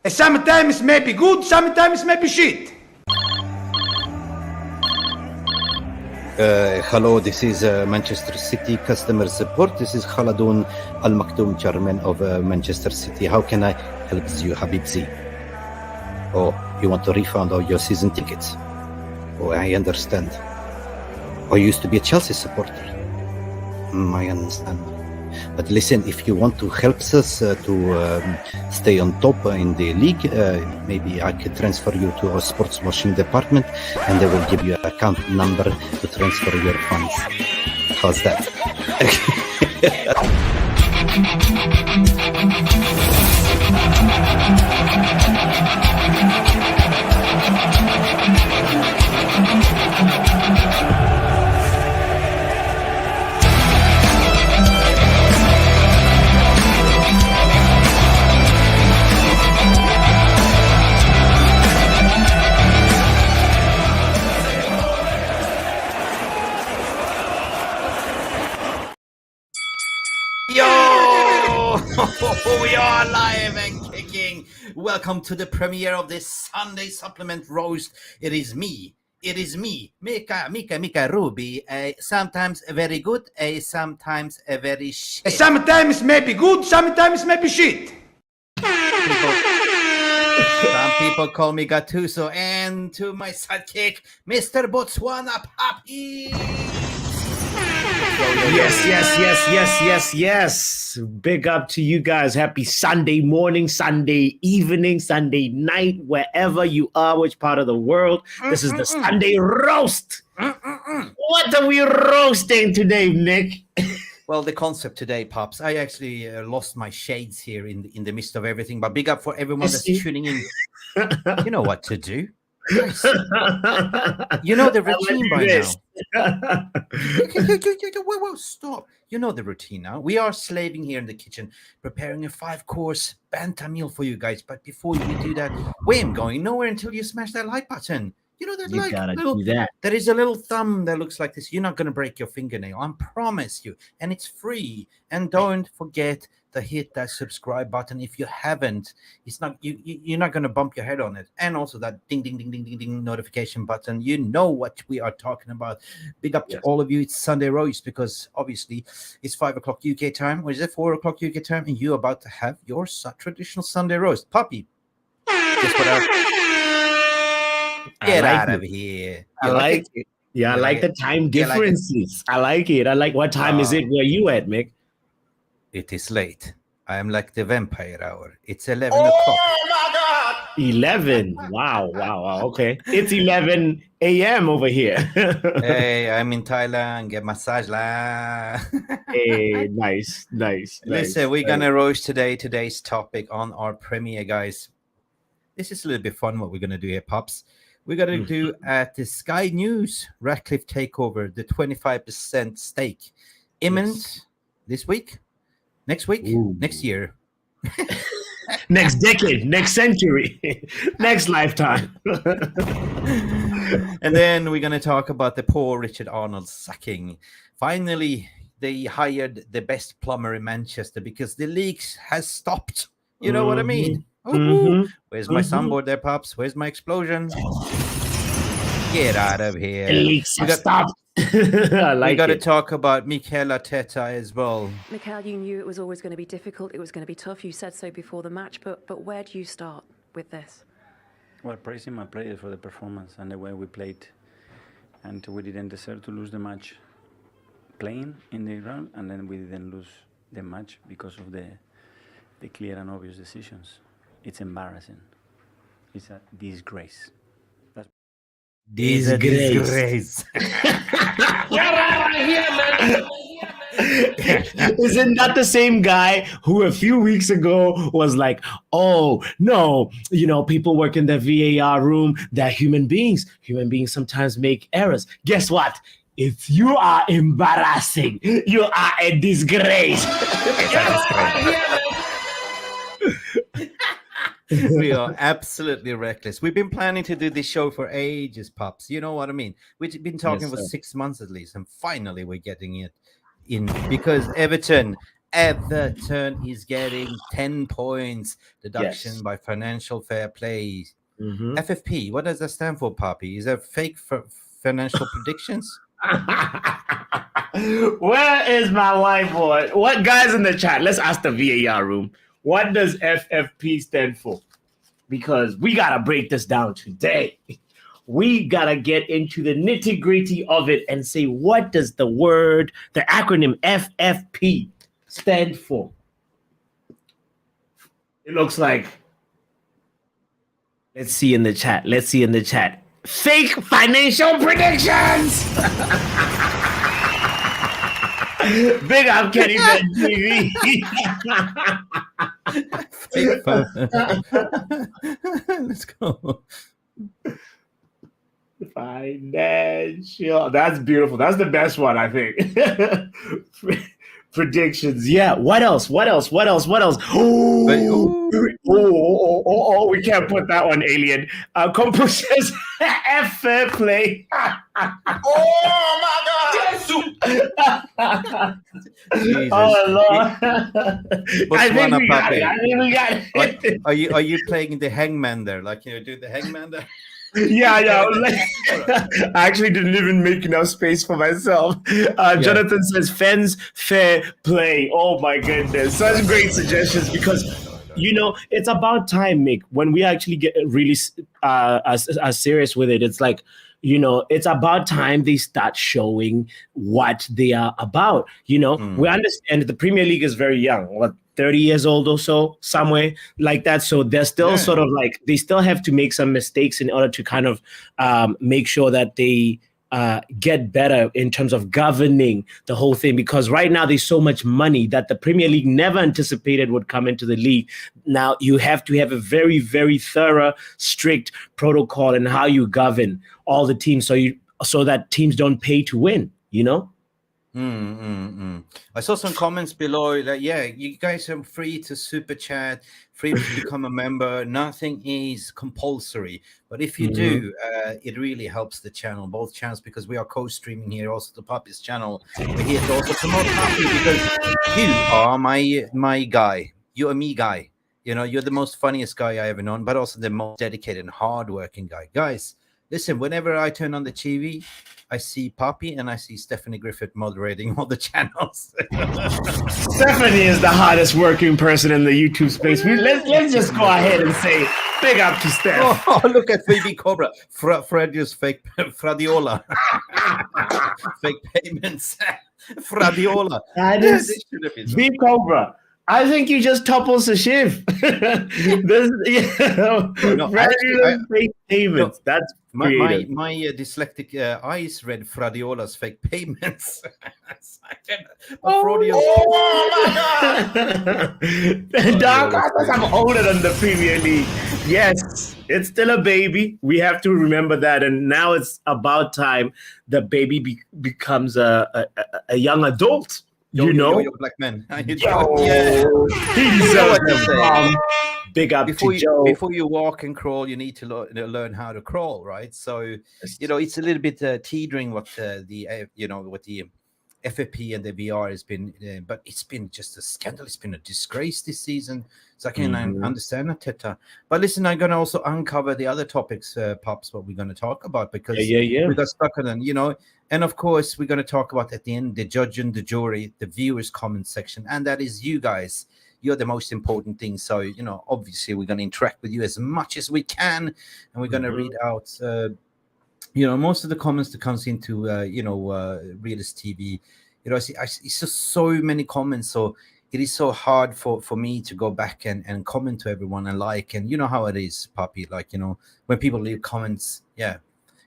Sometimes maybe good, sometimes maybe shit. Hello, this is Manchester City customer support. This is Khaladun Al Maktoum, chairman of Manchester City. How can I help you, Habibzi? Oh, you want a refund of your season tickets? Oh, I understand. Oh, you used to be a Chelsea supporter. I understand. But listen, if you want to help us to stay on top in the league, maybe I could transfer you to our sports washing department and they will give you an account number to transfer your funds. How's that? We are live and kicking. Welcome to the premiere of this Sunday supplement roast. It is me, Mika Ruby. Sometimes very good, sometimes a very shit. Sometimes maybe good, sometimes maybe shit. Some people call me Gattuso, and to my sidekick, Mr. Botswanapapi. Yes. Big up to you guys. Happy Sunday morning, Sunday evening, Sunday night, wherever you are, which part of the world. This is the Sunday roast. What are we roasting today, Mick? Well, the concept today, Pops, I actually lost my shades here in the midst of everything, but big up for everyone that's tuning in. You know what to do. Nice. You know the routine by now. Whoa, stop. You know the routine now. We are slaving here in the kitchen, preparing a 5-course banta meal for you guys. But before we do that, we ain't going nowhere until you smash that like button. You know that You gotta do that. There is a little thumb that looks like this. You're not going to break your fingernail. I promise you. And it's free. And don't forget to hit that subscribe button if you haven't. It's not you're not going to bump your head on it. And also that ding notification button. You know what we are talking about. Big up to all of you. It's Sunday roast because obviously it's 5 o'clock UK time. Or is it 4 o'clock UK time? And you're about to have your traditional Sunday roast. Papi, guess what? Get out of here. I like it. Yeah, I like the time differences. I like it. I like what time is it where you at, Mick? It is late. I am like the vampire hour. It's 11 o'clock. Oh my God! 11. Wow. Okay. It's 11 a.m. over here. Hey, I'm in Thailand. Get massage la. Hey, nice. Listen, we're going to roast today's topic on our premiere, guys. This is a little bit fun what we're going to do here, Pops. We're going to do at the Sky News Ratcliffe takeover, the 25% stake. Imminent this week, next week, next year. Next decade, next century, next lifetime. And then we're going to talk about the poor Richard Arnold sacking. Finally, they hired the best plumber in Manchester because the leaks has stopped. You know what I mean? Where's my soundboard there, Pops? Where's my explosion? Get out of here. The leaks have stopped. I like we got to talk about Mikel Arteta as well. Mikel, you knew it was always going to be difficult. It was going to be tough. You said so before the match. But where do you start with this? Well, praising my players for the performance and the way we played. And we didn't deserve to lose the match playing in the ground. And then we didn't lose the match because of the clear and obvious decisions. It's embarrassing. It's a disgrace. Disgrace. Isn't that the same guy who a few weeks ago was like, oh, no, people work in the VAR room, they're human beings. Human beings sometimes make errors. Guess what? If you are embarrassing, you are a disgrace. We are absolutely reckless. We've been planning to do this show for ages, Pops. You know what I mean? We've been talking for 6 months at least, and finally we're getting it in because Everton Everton is getting 10 points deduction Yes. by financial fair play. Mhm. FFP, what does that stand for, Papi? Is that fake financial predictions? Where is my whiteboard? What guys in the chat? Let's ask the VAR room. What does FFP stand for? Because we gotta break this down today. We gotta get into the nitty-gritty of it and say, what does the acronym FFP stand for? It looks like, let's see in the chat. Fake financial predictions. Big up Kenny Ben TV. Let's go. Financial. That's beautiful. That's the best one, I think. Predictions. Yeah. What else? Oh, we can't put that one, alien. Composers F fair play. Oh my God! Jesus. Oh Lord. I think we got it. Are you playing the hangman there? Like, do the hangman there? Yeah. I actually didn't even make enough space for myself. Jonathan says fans fair play. Oh my goodness, such great suggestions, because it's about time, Mick, when we actually get really as serious with it. It's like, it's about time they start showing what they are about. We understand the Premier League is very young, 30 years old or so, somewhere like that. So they're still sort of like, they still have to make some mistakes in order to kind of make sure that they get better in terms of governing the whole thing. Because right now there's so much money that the Premier League never anticipated would come into the league. Now you have to have a very, very thorough, strict protocol in how you govern all the teams, so that teams don't pay to win, I saw some comments below that, you guys are free to super chat, free to become a member. Nothing is compulsory, but if you do, it really helps the channel, both channels, because we are co-streaming here, also the Papi's channel. We're here to also promote Papi, because you are my guy. You're a me guy. You're the most funniest guy I ever known, but also the most dedicated and hardworking guy. Guys, listen, whenever I turn on the TV, I see Papi and I see Stephanie Griffith moderating all the channels. Stephanie is the hottest working person in the YouTube space. Let's just go ahead and say big up to Steph. Oh, look at Phoebe Cobra. Fredio's fake Fradiola. Fake payments. Fradiola. That is Phoebe Cobra. I think you just toppled the shift. Fake payments. That's my dyslexic eyes read Fradiola's fake payments. Oh my God! Dark Horse, I'm older than the Premier League. Yes, it's still a baby. We have to remember that, and now it's about time the baby becomes a young adult. You're black man. He deserves it. Big up to Joe. Before you walk and crawl, you need to learn how to crawl, right? So, it's a little bit teetering what the FFP and the VR has been, but it's been just a scandal. It's been a disgrace this season. So I can understand Arteta. But listen, I'm going to also uncover the other topics, Pops, what we're going to talk about, because we got stuck on them, And of course, we're going to talk about at the end, the judge and the jury, the viewers' comment section. And that is you guys. You're the most important thing. So, obviously, we're going to interact with you as much as we can. And we're going to read out, most of the comments that comes into, Realist TV. I see so many comments. So it is so hard for me to go back and comment to everyone and like. And you know how it is, Papi. Like, when people leave comments,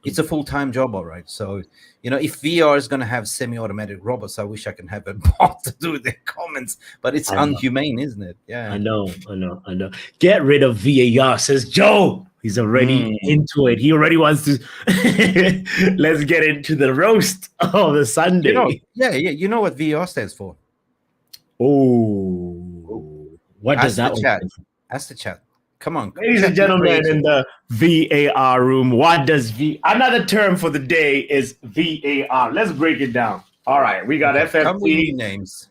it's a full-time job, all right. So, if VR is going to have semi-automatic robots, I wish I can have a bot to do the comments, but it's unhumane, isn't it? Yeah. I know. Get rid of VAR, says Joe. He's already into it. He already wants to. Let's get into the roast of the Sunday. You know what VR stands for? Oh. What does that mean? Ask the chat. Come on. Ladies and gentlemen in the VAR room, what does another term for the day is VAR. Let's break it down. All right, we got FFP names.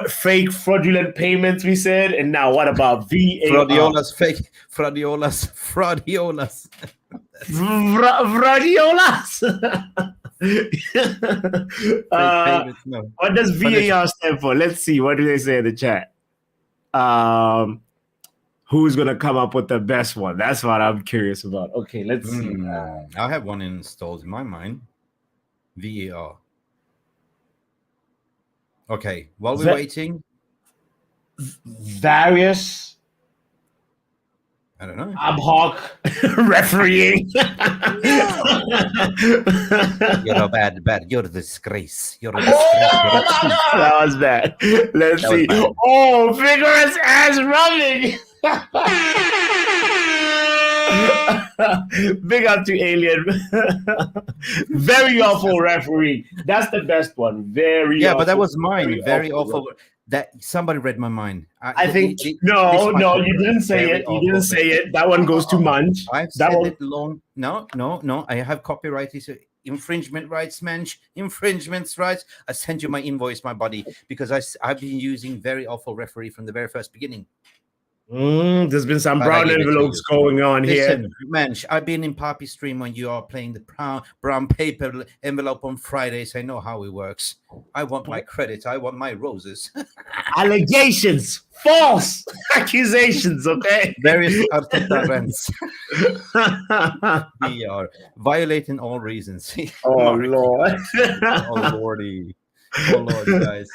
fake fraudulent payments, we said. And now what about VAR? Fraudiolas, fake Fraudiolas. Fraudiolas. Payments, no. What does VAR stand for? Let's see. What do they say in the chat? Who's gonna come up with the best one? That's what I'm curious about. Okay, let's see. I have one installed in my mind. VAR. Okay, while we're waiting, various I don't know. ad hoc refereeing. You're bad. You're a disgrace. You're a disgrace. That was bad. Let's see. Bad. Oh, vigorous ass rubbing. Big up to Alien. Very awful referee. That's the best one. Very awful, but that was mine. Very awful. referee. That somebody read my mind. I think no, you didn't say it. You didn't say it. That one goes to Munch. I've that said one. it long. No. I have copyright. Infringement rights, Mensch. Infringements rights. I send you my invoice, my buddy, because I've been using very awful referee from the very first beginning. There's been some brown envelopes going on here. Mensch, I've been in Papi stream when you are playing the brown paper envelope on Fridays. I know how it works. I want my credit. I want my roses. Allegations, false accusations. Okay, Various arteta rents. We are violating all reasons. Oh Lord. Oh Lordy. Oh Lord, guys.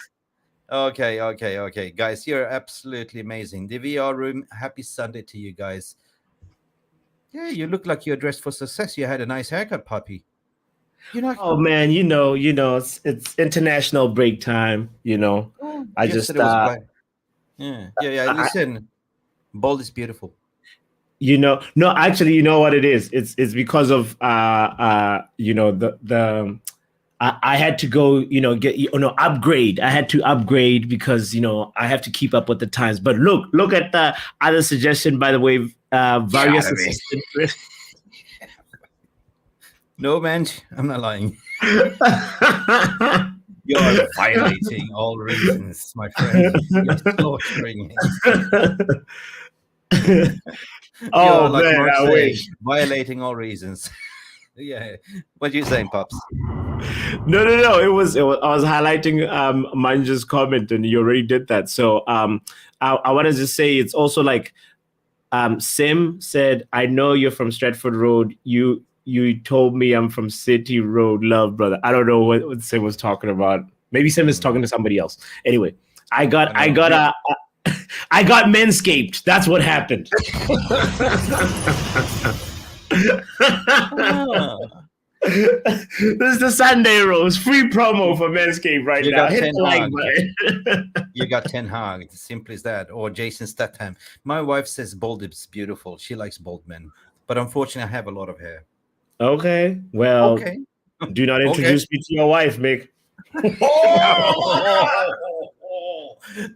Okay, guys, you're absolutely amazing. The VR room, happy Sunday to you guys. Yeah, you look like you're dressed for success. You had a nice haircut, Papi. Oh man, it's international break time. I just yeah. Listen, bold is beautiful. No, actually, you know what it is? It's because of I had to go, upgrade. I had to upgrade because, I have to keep up with the times. But look at the other suggestion, by the way, various assistant. No, man, I'm not lying. You're violating all reasons, my friend. You're slaughtering it. Oh, man, I wish. Violating all reasons. Yeah. What are you saying, Pops? No. It was. I was highlighting Manja's comment, and you already did that. So I wanted to say it's also like Sim said, "I know you're from Stratford Road. You told me I'm from City Road. Love, brother." I don't know what Sim was talking about. Maybe Sim is talking to somebody else. Anyway, I got manscaped. That's what happened. This is the Sunday Rose free promo for Manscaped right now. Hit the like button. You got 10 hug. It's simple as that. Or Jason Statham. My wife says bald is beautiful. She likes bald men. But unfortunately, I have a lot of hair. Okay. Well, do not introduce me to your wife, Mick.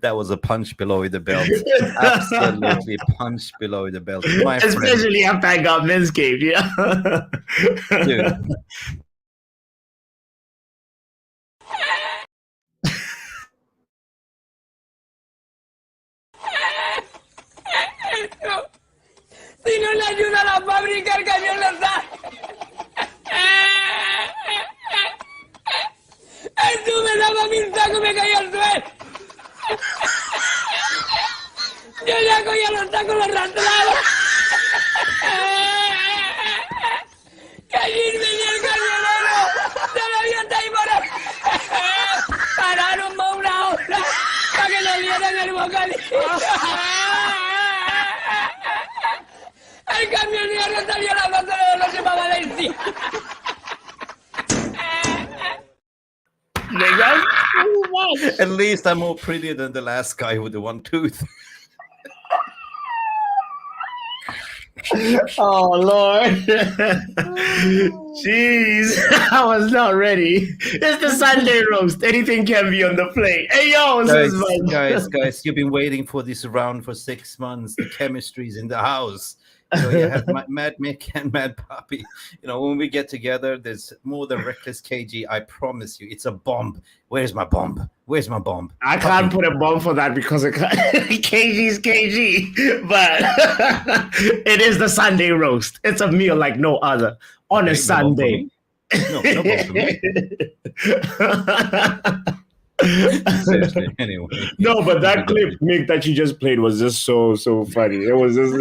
That was a punch below the belt. Absolutely punch below the belt. Especially after I got Manscaped, yeah. Dude. Si no le ayuda a la fábrica, el camión le está. Tú me daba mi saco y me caí al suelo. Yo ya cogía los tacos, los arrastraba. Que allí venía el camionero. Todavía está ahí por ahí. Pararon más una hora para que le dieran el bocadillo. El camionero salió a las 12 de la noche para Valencia. At least I'm more prettier than the last guy with the one tooth. Oh Lord. Jeez. I was not ready. It's the Sunday roast. Anything can be on the plate. Hey yo, guys, you've been waiting for this round for 6 months. The chemistry's in the house. You have Mad Mick and Mad Papi. When we get together, there's more than reckless KG. I promise you, it's a bomb. Where's my bomb? Where's my bomb? I can't put a bomb for that because KG is KG, but it is the Sunday roast. It's a meal like no other on a Sunday. No bomb for me. Seriously, anyway. No, but that clip, Mick, that you just played was just so funny. It was just.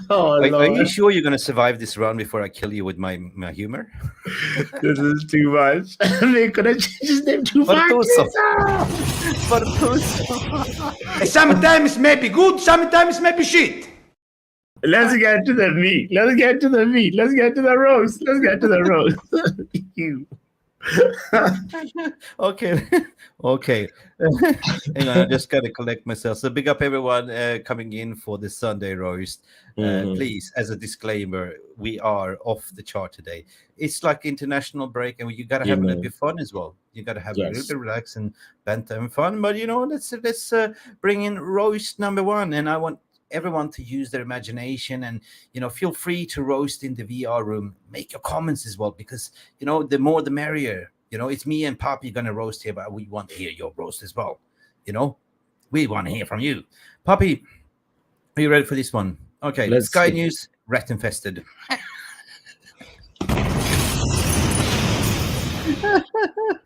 Are you sure you're going to survive this round before I kill you with my humor? This is too much. They could have changed his name too far. Sometimes maybe good, sometimes maybe shit. Let's get to the meat. Let's get to the roast. You. Okay. Hang on, I just gotta collect myself. So big up everyone coming in for the Sunday roast. Please, as a disclaimer, we are off the chart today. It's like international break, and you gotta have a little bit of fun as well. You gotta have a little bit of relax and banter and fun. But let's bring in roast number one, and I want everyone to use their imagination and feel free to roast in the VR room. Make your comments as well, because the more the merrier. It's me and Papi gonna roast here, but we want to hear your roast as well. We want to hear from you. Papi, are you ready for this one? Okay, Sky News, rat infested.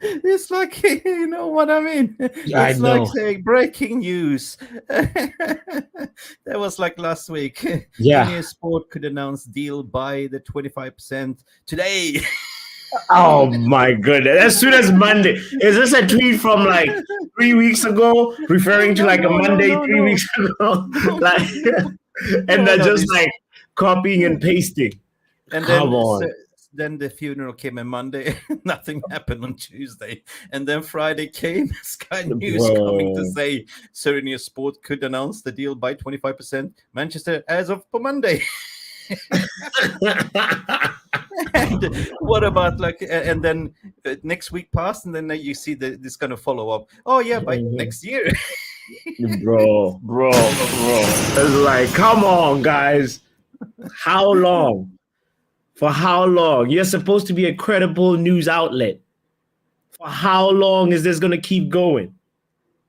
It's like, you know what I mean? It's like saying breaking news. That was like last week. Yeah. Sport could announce deal by the 25% today. Oh my goodness. As soon as Monday. Is this a tweet from like 3 weeks ago, referring to like a Monday 3 weeks ago? And they're just like copying and pasting. And Come on. Then the funeral came on Monday. Nothing happened on Tuesday. And then Friday came. Sky News coming to say Serenia Sport could announce the deal by 25%. Manchester as of Monday. And what about and then next week passed, and then you see this kind of follow up. Oh yeah, by next year. bro. It's like, come on, guys. How long? For how long? You're supposed to be a credible news outlet. For how long is this going to keep going?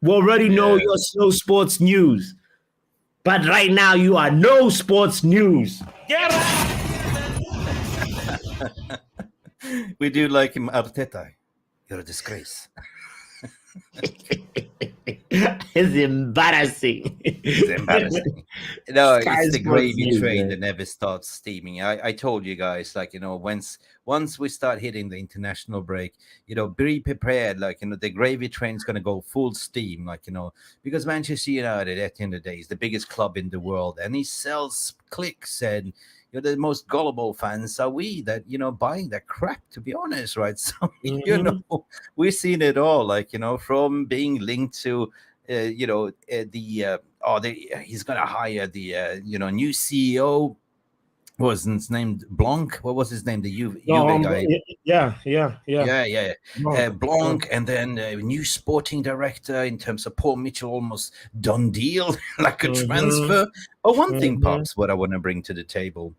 We already know you're no sports news. But right now, you are no sports news. Get out! We do like him, Arteta. You're a disgrace. It's embarrassing. No, it's the gravy train that never stops steaming. I told you guys, once we start hitting the international break, be prepared. The gravy train's gonna go full steam. Because Manchester United, at the end of the day, is the biggest club in the world, and he sells clicks, and the most gullible fans are we that buying that crap, to be honest, right? So we've seen it all, from being linked to he's gonna hire the new CEO. What was his name? Blanc. What was his name? The Juve guy. Yeah. Blanc, and then new sporting director in terms of Paul Mitchell, almost done deal, like a transfer. But one thing, Pops, what I want to bring to the table: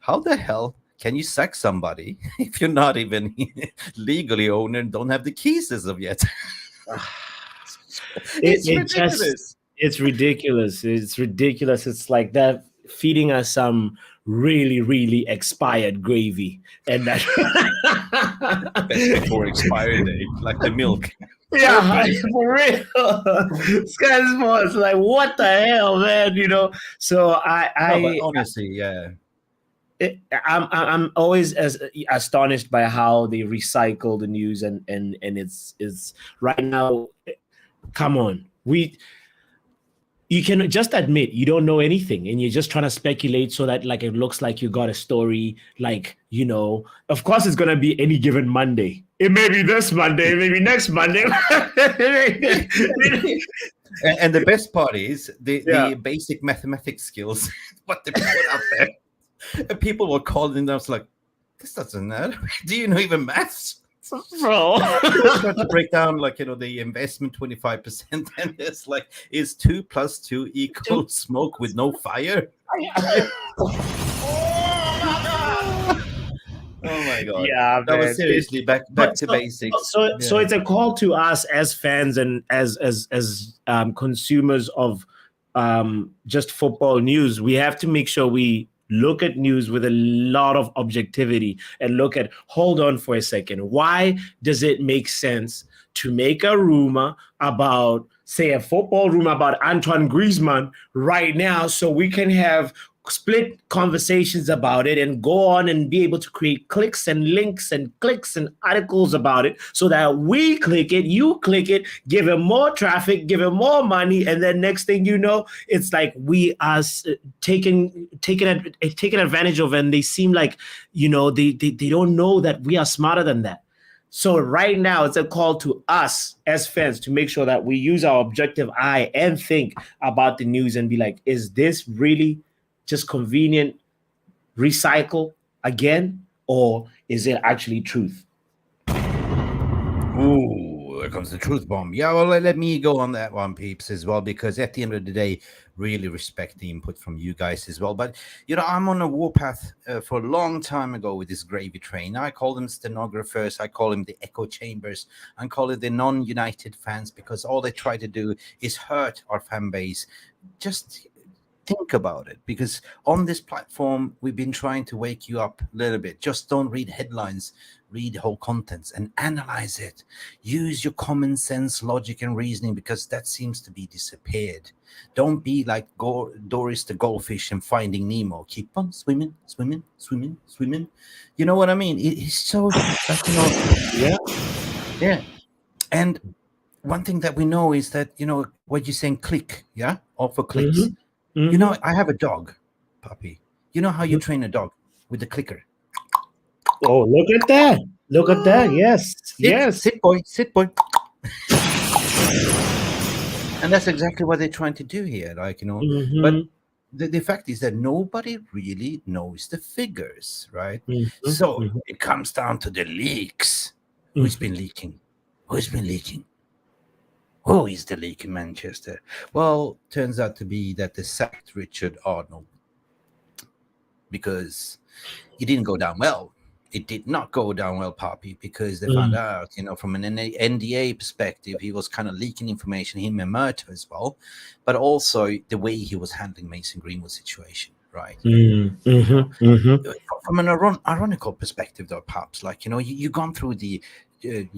how the hell can you sack somebody if you're not even legally owner and don't have the keys as of yet? It's ridiculous. It's ridiculous. It's like that feeding us some really, really expired gravy, and that best before expiry date, like the milk. Yeah, for real. Sky Sports, like, what the hell, man? So but honestly, yeah. I'm always as astonished by how they recycle the news, and it's right now. Come on, you can just admit you don't know anything, and you're just trying to speculate so that it looks like you got a story. Of course it's gonna be any given Monday. It may be this Monday, maybe next Monday. And the best part is the basic mathematics skills, what they put out there. And people were calling them, I was like, this doesn't matter. Do you know even maths? Bro. Trying to break down, like, the investment 25%, and it's like, is 2 + 2 equal smoke with no fire? Oh my god! Yeah, that man. was seriously back to basics. So it's a call to us as fans and as consumers of just football news. We have to make sure we look at news with a lot of objectivity and look at, hold on for a second, why does it make sense to make a rumor about, say, a football rumor about Antoine Griezmann right now, so we can have split conversations about it and go on and be able to create clicks and links and clicks and articles about it, so that we click it, you click it, give it more traffic, give it more money, and then next thing you know, it's like we are taken advantage of, and they seem like, they don't know that we are smarter than that. So right now, it's a call to us as fans to make sure that we use our objective eye and think about the news and be like, is this really just convenient recycle again, or is it actually truth? Ooh, there comes the truth bomb. Yeah, well, let me go on that one, peeps, as well, because at the end of the day, really respect the input from you guys as well. But, I'm on a warpath for a long time ago with this gravy train. I call them stenographers. I call them the echo chambers. I call it the non-United fans, because all they try to do is hurt our fan base. Just think about it, because on this platform, we've been trying to wake you up a little bit. Just don't read headlines, read the whole contents and analyze it. Use your common sense, logic, and reasoning, because that seems to be disappeared. Don't be like Doris the goldfish and Finding Nemo. Keep on swimming, swimming, swimming, swimming. You know what I mean? It's so, yeah. And one thing that we know is that, what you're saying, click, or for clicks. Mm-hmm. I have a dog, Papi. You know how you train a dog with the clicker? Oh, look at that. Look at that. Yes. Sit, boy. And that's exactly what they're trying to do here. But the fact is that nobody really knows the figures, right? So it comes down to the leaks. Who's been leaking? Who is the leak in Manchester? Well, turns out to be that they sacked Richard Arnold because it didn't go down well. It did not go down well, Papi, because they found out, from an NDA perspective, he was kind of leaking information, him and Murto as well, but also the way he was handling Mason Greenwood's situation, right? From an ironical perspective, though, perhaps, you've gone through the I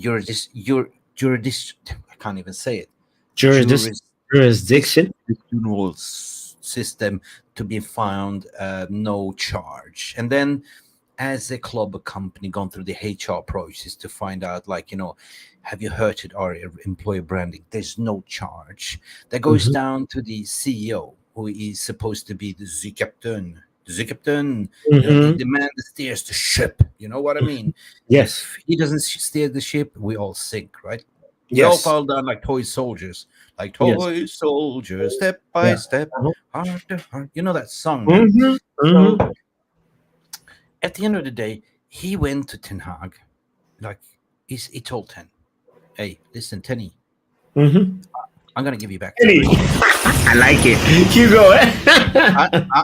can't even say it. Jurisdiction system to be found no charge, and then as a club or company gone through the HR process to find out, have you hurted our employer branding? There's no charge. That goes down to the CEO, who is supposed to be the captain. The man that steers the ship. You know what I mean? Yes. If he doesn't steer the ship, we all sink, right? We Yes. all fall down like toy soldiers. Soldiers, step by step, heart to heart. You know that song, man? So, at the end of the day, he went to Ten Hag. He told Ten, hey, listen, Tenny, I'm going to give you back. I like it. Keep going.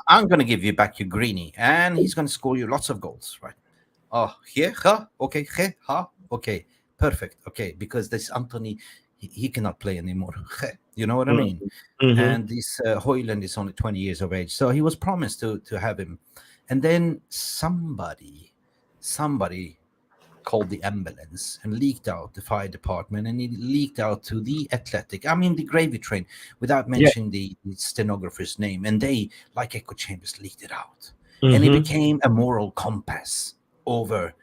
I'm going to give you back your greenie, and he's going to score you lots of goals, right? Oh, here, okay, okay, perfect, okay, because this Antony, he cannot play anymore. You know what I mean? And this Haaland is only 20 years of age, so he was promised to have him. And then somebody called the ambulance and leaked out the fire department, and it leaked out to the Athletic. I mean, the gravy train, without mentioning the stenographer's name. And they, like echo chambers, leaked it out. And it became a moral compass over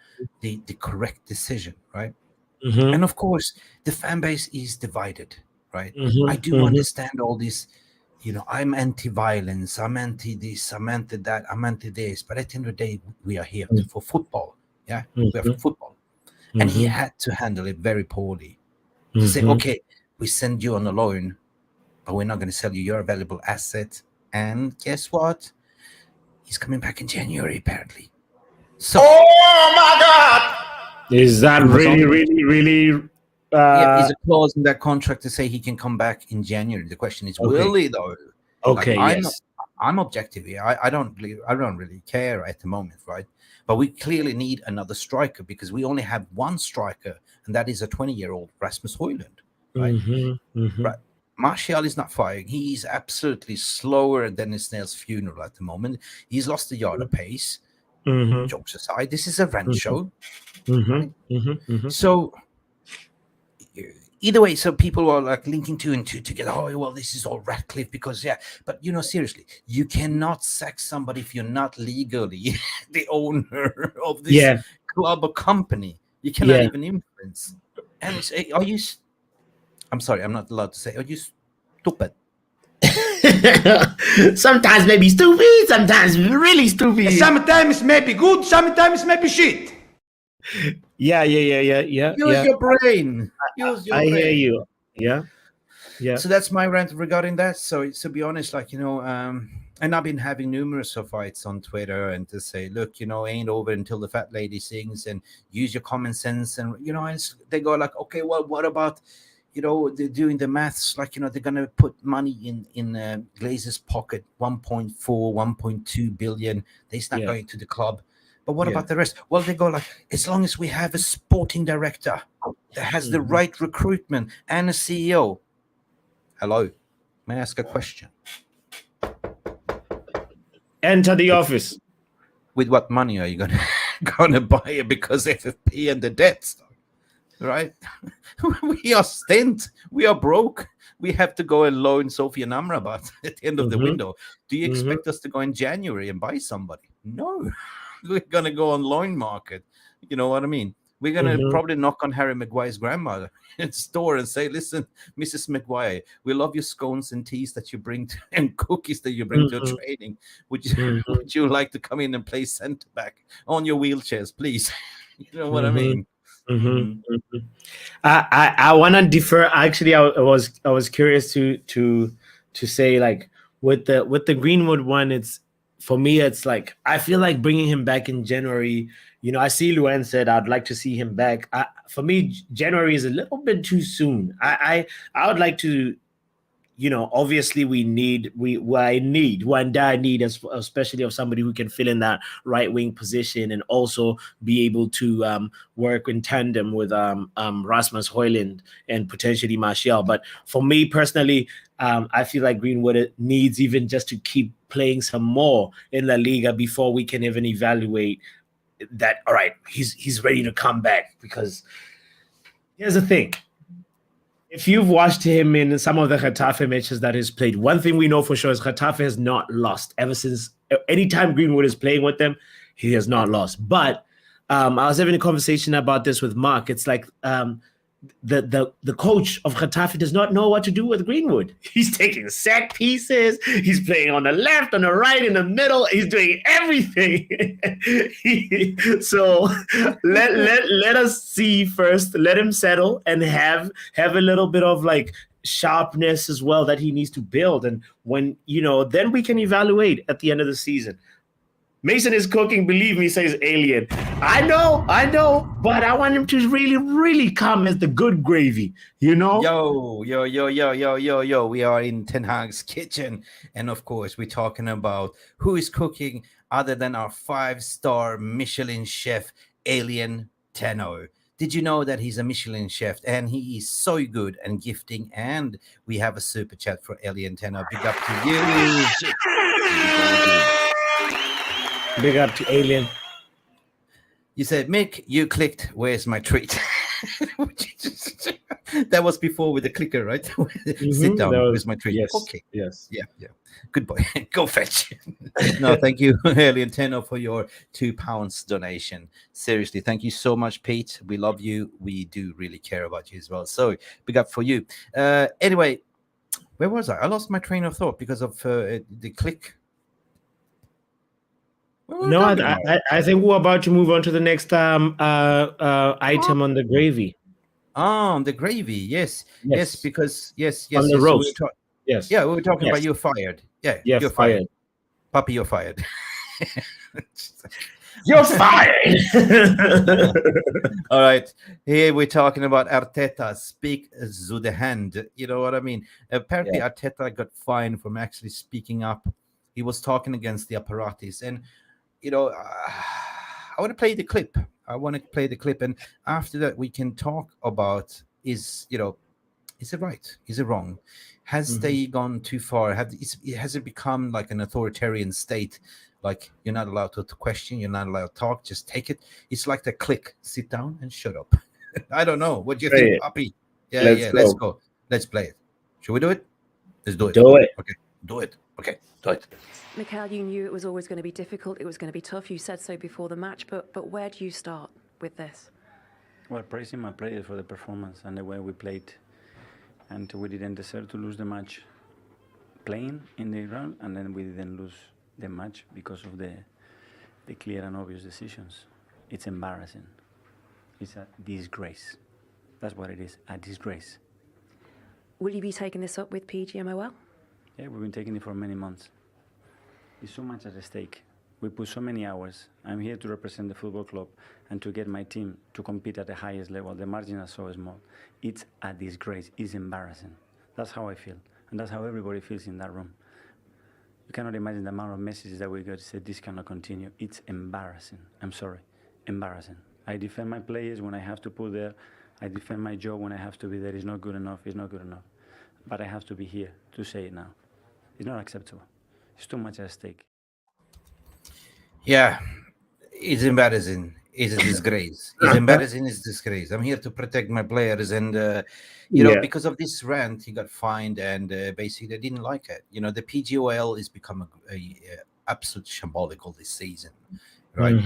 the correct decision, right? And of course, the fan base is divided, right? I do understand all this. I'm anti-violence, I'm anti this, I'm anti that, I'm anti this. But at the end of the day, we are here for football. Yeah, we are for football. And he had to handle it very poorly. To say, okay, we send you on a loan, but we're not going to sell you. You're a valuable asset. And guess what? He's coming back in January, apparently. So, Oh my God! Is that really? yeah, is a clause in that contract to say he can come back in January. The question is, will he though? Okay, yes. I'm objective here. I don't really care at the moment, right? But we clearly need another striker because we only have one striker, and that is a 20-year-old Rasmus Haaland, right? Right. Martial is not firing. He's absolutely slower than his snail's funeral at the moment. He's lost a yard of pace. Jokes aside, this is a rent show. Right? So either way, so people are like linking two and two together. Oh, well, this is all Ratcliffe because, yeah. But, seriously, you cannot sack somebody if you're not legally the owner of this club or company. You cannot even influence. And I'm sorry, I'm not allowed to say, are you stupid? Sometimes maybe stupid, sometimes really stupid. Sometimes maybe good, sometimes maybe shit. Yeah. Use your brain. I hear you. Yeah. So that's my rant regarding that. So to be honest, and I've been having numerous of fights on Twitter and to say, look, ain't over until the fat lady sings, and use your common sense. And they go like, okay, well, what about they're doing the maths, they're gonna put money in Glazer's pocket, 1.4, 1.2 billion. They're not going to the club. But what about the rest? Well, they go like, as long as we have a sporting director that has the right recruitment and a CEO. Hello, may I ask a question? Enter the office. With what money are you gonna buy it? Because FFP and the debts, right? We are stint. We are broke. We have to go and loan Sophia Amrabat at the end of the window. Do you expect us to go in January and buy somebody? No. We're going to go on loan market. You know what I mean? We're going to probably knock on Harry Maguire's grandmother in the store and say, listen, Mrs. Maguire, we love your scones and teas that you bring and cookies that you bring to your training. Would you like to come in and play centre back on your wheelchairs, please? You know what I mean? I want to differ. Actually, I was curious to say, like, with the Greenwood one, it's, for me, it's like, I feel like bringing him back in January. I see Luan said I'd like to see him back. For me, January is a little bit too soon. I would like to, obviously I need, especially of somebody who can fill in that right wing position and also be able to work in tandem with Rasmus Haaland and potentially Martial. But for me personally, I feel like Greenwood needs even just to keep playing some more in La Liga before we can even evaluate that. All right, he's ready to come back. Because here's the thing. If you've watched him in some of the Getafe matches that he's played, one thing we know for sure is Getafe has not lost ever since. Anytime Greenwood is playing with them, he has not lost. But I was having a conversation about this with Mark. It's like the coach of Getafe does not know what to do with Greenwood. He's taking set pieces. He's playing on the left, on the right, in the middle. He's doing everything. So let us see first. Let him settle and have a little bit of like sharpness as well that he needs to build. And when then we can evaluate at the end of the season. Mason is cooking, believe me, says Alien. I know, but I want him to really, really come as the good gravy, Yo. We are in Ten Hag's kitchen. And of course, we're talking about who is cooking other than our 5-star Michelin chef, Alien Tenno. Did you know that he's a Michelin chef and he is so good and gifting? And we have a super chat for Alien Tenno. Big up to you. Big up to Alien. You said, Mick, you clicked, where's my treat? That was before with the clicker, right? Sit down, where's my treat? Yes. Okay. Yes. Yeah. Good boy. Go fetch. No, thank you, Alien Tenno, for your £2 donation. Seriously, thank you so much, Pete. We love you. We do really care about you as well. So big up for you. Anyway, where was I? I lost my train of thought because of the click. No, I think we're about to move on to the next item on the gravy. Oh, the gravy, yes, because yes. On the roast. Yes. Yeah, we were talking Yes. about you're fired. Yeah, Yeah, you're fired. Papi, you're fired. You're fired. All right. Here we're talking about Arteta. Speak to the hand. You know what I mean? Apparently, Arteta got fined from actually speaking up. He was talking against the apparatus. And, I want to play the clip. And after that, we can talk about is it right? Is it wrong? Has they gone too far? Has it become like an authoritarian state? Like you're not allowed to question, you're not allowed to talk, just take it. It's like the click, sit down and shut up. I don't know. What do you think, Papi? Let's go. Let's play it. Should we do it? Let's do it. Do it. Okay, do it. Okay, do it. Mikel, you knew it was always going to be difficult. It was going to be tough. You said so before the match, but where do you start with this? Well, praising my players for the performance and the way we played. And we didn't deserve to lose the match playing in the ground, and then we didn't lose the match because of the clear and obvious decisions. It's embarrassing. It's a disgrace. That's what it is, a disgrace. Will you be taking this up with PGMOL? Yeah, we've been taking it for many months. There's so much at stake. We put so many hours. I'm here to represent the football club and to get my team to compete at the highest level. The margins are so small. It's a disgrace. It's embarrassing. That's how I feel. And that's how everybody feels in that room. You cannot imagine the amount of messages that we got to say this cannot continue. It's embarrassing. I'm sorry. Embarrassing. I defend my players when I have to put there. I defend my job when I have to be there. It's not good enough. It's not good enough. But I have to be here to say it now. It's not acceptable. It's too much at stake. Yeah, it's embarrassing. It's a disgrace. It's embarrassing. It's a disgrace. I'm here to protect my players, and because of this rant, he got fined, and basically they didn't like it. The PGOL has become a absolute shambolical this season, right?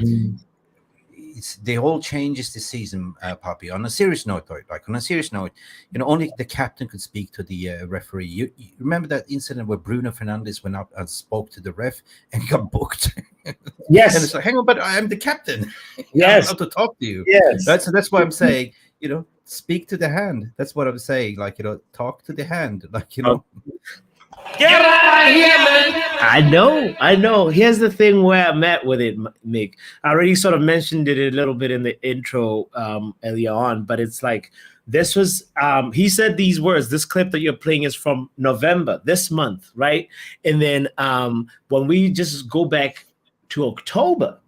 They all changes this season, Papi. On a serious note, only the captain could speak to the referee. You remember that incident where Bruno Fernandes went up and spoke to the ref and got booked? Yes. And it's like, hang on, but I'm the captain. Yes. I'm allowed to talk to you. Yes. That's why I'm saying, speak to the hand. That's what I'm saying. Like, talk to the hand. Like, Get out of here, man. I know. Here's the thing where I'm at with it, Mick. I already sort of mentioned it a little bit in the intro earlier on, but it's like this was he said these words. This clip that you're playing is from November, this month, right? And then when we just go back to October,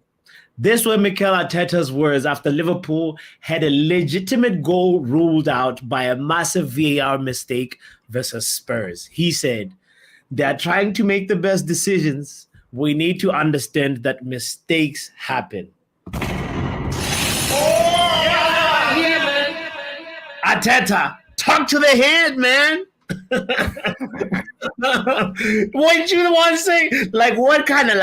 this were Mikel Arteta's words after Liverpool had a legitimate goal ruled out by a massive VAR mistake versus Spurs. He said, "They're trying to make the best decisions. We need to understand that mistakes happen." Arteta, talk to the head, man. What you want to say? Like, what kind of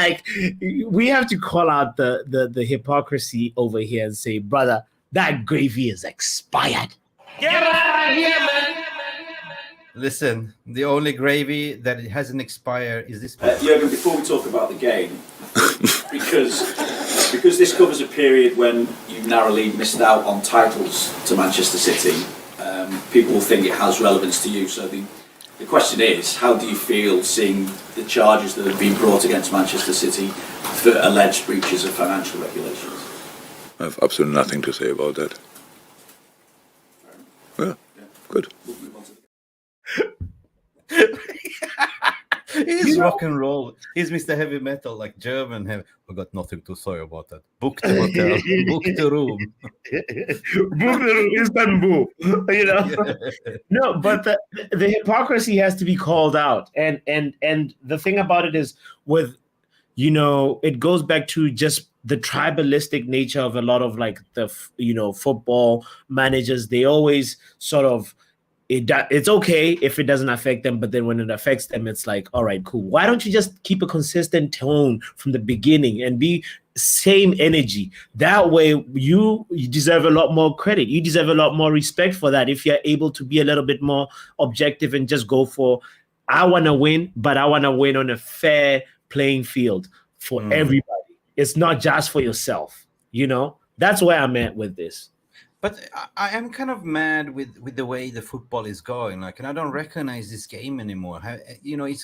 we have to call out the hypocrisy over here and say, brother, that gravy is expired. Get out of here, man. Listen, the only gravy that it hasn't expired is this. Jürgen, before we talk about the game, because this covers a period when you narrowly missed out on titles to Manchester City, people will think it has relevance to you. So the question is, how do you feel seeing the charges that have been brought against Manchester City for alleged breaches of financial regulations? I have absolutely nothing to say about that. Yeah, good. He's rock and roll. He's Mr. Heavy Metal, like German heavy. I got nothing to say about that. Book the hotel, book the room. Book the room, Istanbul. No, but the hypocrisy has to be called out. And the thing about it is it goes back to just the tribalistic nature of a lot of football managers. They always sort of, it's okay if it doesn't affect them, but then when it affects them, it's like, all right, cool. Why don't you just keep a consistent tone from the beginning and be same energy? That way you deserve a lot more credit. You deserve a lot more respect for that if you're able to be a little bit more objective and just go for, I want to win, but I want to win on a fair playing field for everybody. It's not just for yourself, That's where I'm at with this. But I am kind of mad with the way the football is going. Like, and I don't recognize this game anymore. It's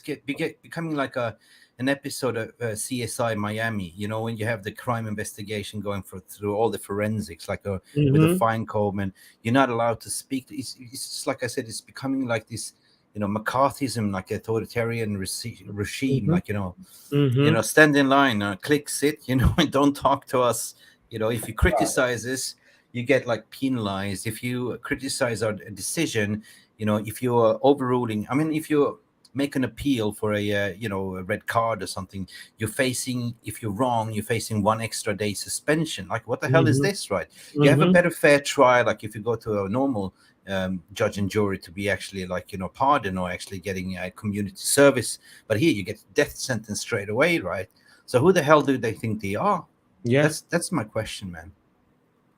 becoming like an episode of CSI Miami. When you have the crime investigation going through all the forensics, like with a fine comb, and you're not allowed to speak. It's just like I said. It's becoming like this. McCarthyism, like authoritarian regime. Like stand in line, click, sit. And don't talk to us. If you criticize this, you get like penalized. If you criticize our decision, if you're overruling, if you make an appeal for a red card or something, if you're wrong, you're facing 1 extra day suspension. Like, what the hell is this, right? You have a better fair trial. Like, if you go to a normal judge and jury to be actually pardoned or actually getting a community service. But here you get death sentence straight away, right? So who the hell do they think they are? Yeah. That's my question, man.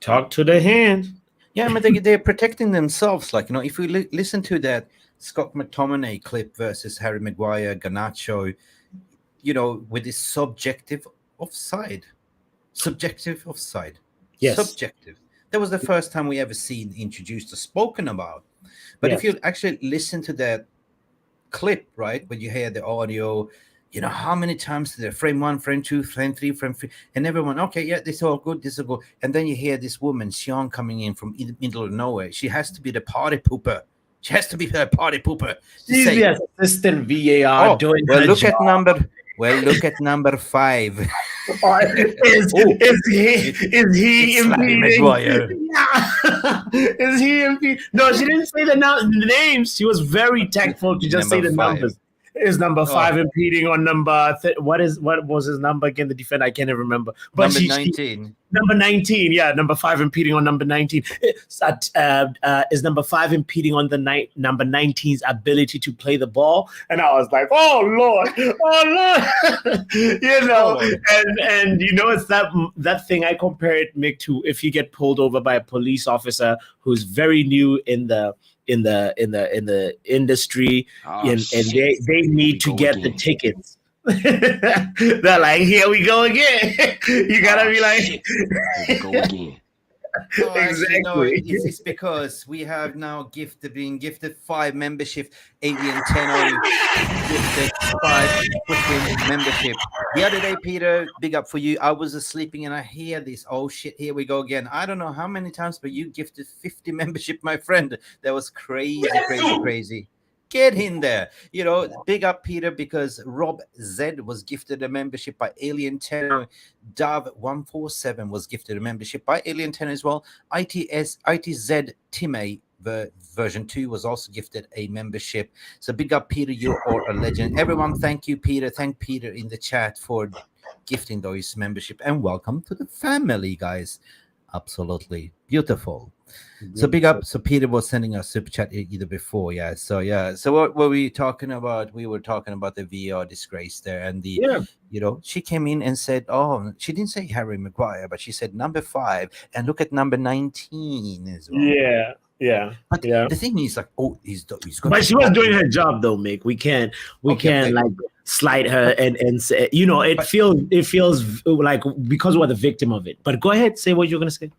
Talk to the hand. Yeah, I mean, they're protecting themselves. Like, if we listen to that Scott McTominay clip versus Harry Maguire, Garnacho, with this subjective offside. Yes. Subjective. That was the first time we ever seen introduced or spoken about. But if you actually listen to that clip, right, when you hear the audio, how many times did they frame 1, frame 2, frame 3, frame 3, and everyone, okay, yeah, this is all good, this is all good. And then you hear this woman, Sean, coming in from the middle of nowhere. She has to be the party pooper. She has to be the party pooper. She's the assistant VAR doing her look job. Look at number 5. Is he impeding? Yeah. Is he impeding? No, she didn't say the names. She was very tactful to just say the numbers. Is number 5 impeding on number? What was his number again? The defender, I can't even remember. But number 19. Number 19, yeah, number 5 impeding on number 19. Is number 5 impeding on the number 19's ability to play the ball? And I was like, oh Lord, and it's that thing I compare it, Mick, to if you get pulled over by a police officer who's very new in the industry, and they need to get the tickets. They're like, here we go again. You gotta be like, here we go again. Exactly. No, it's because we have now been gifted 5 membership. Alien Tenor gifted 5 freaking membership. The other day, Peter, big up for you. I was sleeping and I hear this. Oh shit, here we go again. I don't know how many times, but you gifted 50 membership, my friend. That was crazy. Get in there. Big up, Peter, because Rob Z was gifted a membership by Alien 10. Dav147 was gifted a membership by Alien 10 as well. ITZ Time version 2 was also gifted a membership. So big up, Peter. You are a legend. Everyone, thank you, Peter. Thank Peter in the chat for gifting those membership. And welcome to the family, guys. Absolutely beautiful. So big up. So Peter was sending us super chat either before, So what were we talking about? We were talking about the VR disgrace there, and she came in and said, oh, she didn't say Harry Maguire, but she said number 5, and look at number 19 as well. Yeah. But the thing is, like, he's got. But she was doing her job, though, Mick. We can't like slight her and say, it feels like because we're the victim of it. But go ahead, say what you're gonna say.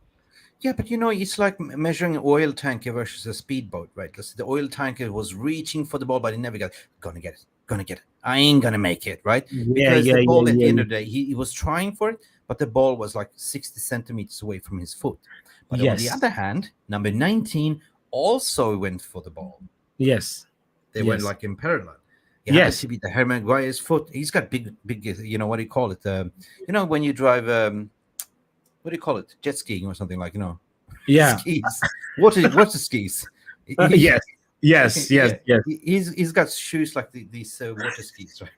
Yeah, but it's like measuring an oil tanker versus a speedboat, right? Because the oil tanker was reaching for the ball, but he never got it. Gonna get it. I ain't gonna make it, right? Because the ball at the end of the day, he was trying for it, but the ball was like 60 centimeters away from his foot. But on the other hand, number 19 also went for the ball. Yes. They went like in parallel. It happens to be the Harry Maguire's foot. He's got big, what do you call it? When you drive, what do you call it? Jet skiing or something like, skis. What's the skis? Yes. He's got shoes like these water skis, right?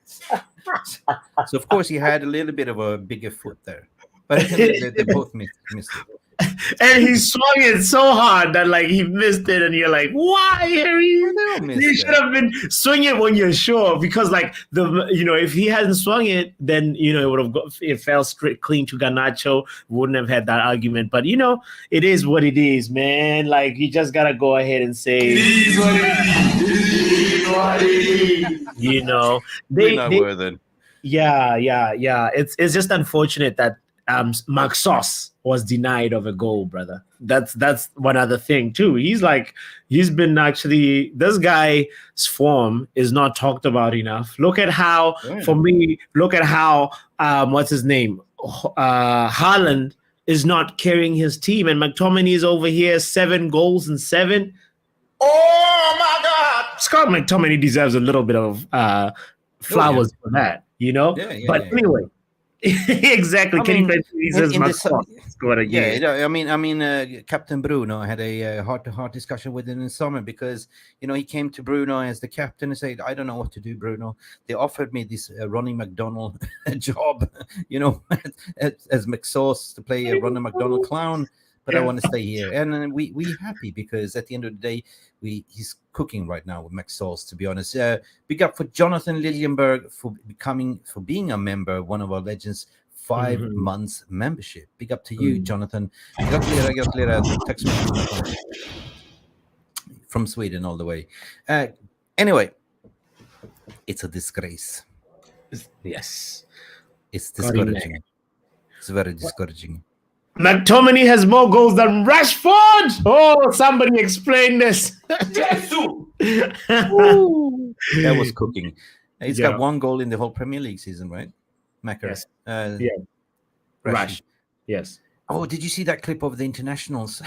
So of course he had a little bit of a bigger foot there, but they both missed it. And he swung it so hard that like he missed it, and you're like, why, Harry? You should have been swing it when you're sure, because like if he hadn't swung it, then it would have it fell straight clean to Garnacho. Wouldn't have had that argument. But it is what it is, man. Like you just gotta go ahead and say it is what it is. We're not worth it. Yeah. It's just unfortunate that Mark Sauce was denied of a goal, brother. That's one other thing too. He's been actually, this guy's form is not talked about enough. Look at how, what's his name? Haaland is not carrying his team, and McTominay is over here 7 goals and 7. Oh my God! Scott McTominay deserves a little bit of flowers for that, you know. Anyway, exactly. He says Captain Bruno had a heart-to-heart discussion with him in summer because he came to Bruno as the captain and said, "I don't know what to do, Bruno. They offered me this Ronnie McDonald job, as McSauce to play a Ronnie McDonald clown." But I want to stay here, and we happy because at the end of the day, he's cooking right now with McSauce. To be honest, big up for Jonathan Liljenberg for being a member, one of our legends. 5 months membership. Big up to you, Jonathan. Gratulerar. Tack så mycket. From Sweden all the way. Anyway, it's a disgrace. Yes, it's discouraging. It's very discouraging. McTominay has more goals than Rashford. Oh, somebody explain this. That was cooking. He's got 1 goal in the whole Premier League season, right? Macker. Yes. Rash. Yes. Oh, did you see that clip of the internationals?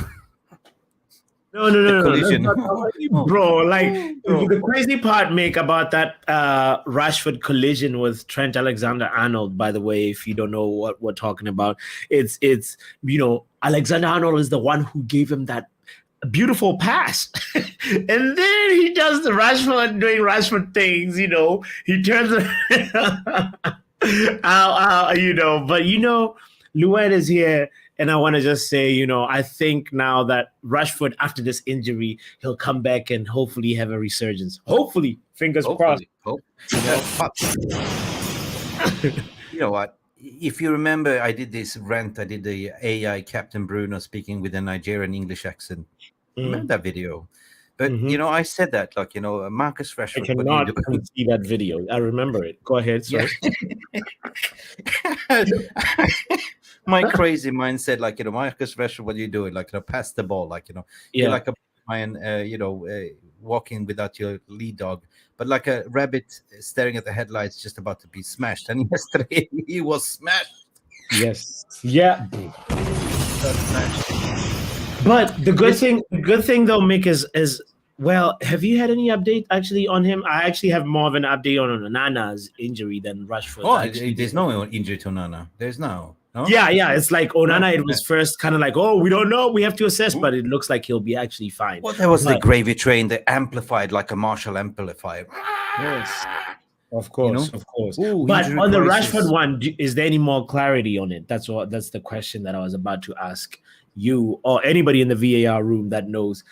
No. Collision. Bro, the crazy part, Mick, about that Rashford collision with Trent Alexander-Arnold, by the way, if you don't know what we're talking about, it's Alexander-Arnold is the one who gave him that beautiful pass. And then he does the Rashford doing Rashford things, he turns but Luan is here. And I want to just say, I think now that Rashford, after this injury, he'll come back and hopefully have a resurgence. Hopefully, fingers crossed. You know what? If you remember, I did this rant. I did the AI Captain Bruno speaking with a Nigerian English accent. Remember that video? But, I said that, Marcus Rashford. I cannot see that video. I remember it. Go ahead, sir. Yeah. My crazy mind said, Marcus Rashford, what are you doing? Pass the ball, you're like a lion, walking without your lead dog, but like a rabbit staring at the headlights, just about to be smashed. And yesterday he was smashed. Yes, yeah. But the good thing though, Mick, is well, have you had any update actually on him? I actually have more of an update on Onana's injury than Rashford. Oh, there's no injury to Onana. There's no. Yeah. It's like Onana. It was first kind of like, oh, we don't know. We have to assess, but it looks like he'll be actually fine. Well, there was the gravy train, the amplified like a Marshall amplifier. Yes, of course, of course. Ooh, but on the Rashford one, is there any more clarity on it? That's the question that I was about to ask you or anybody in the VAR room that knows.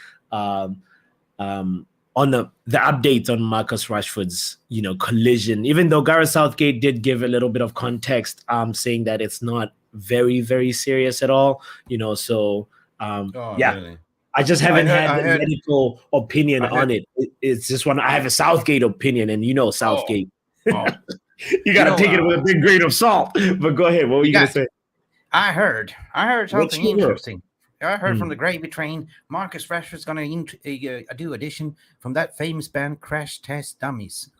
On the updates on Marcus Rashford's, collision, even though Gareth Southgate did give a little bit of context, saying that it's not very, very serious at all, so really? I just haven't had a medical opinion on it. It's just I have a Southgate opinion, and Southgate. You got to take it with a big grain of salt. But go ahead. What were you going to say? I heard something interesting. I heard from the gravy train, Marcus Rashford's going to do audition from that famous band Crash Test Dummies.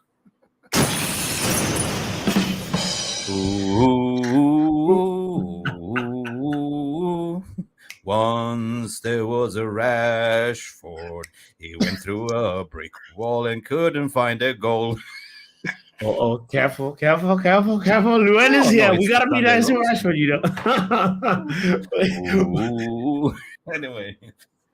Ooh, once there was a Rashford. He went through a brick wall and couldn't find a goal. Oh, careful. Luan is here. We got to be nice to Rashford, Anyway,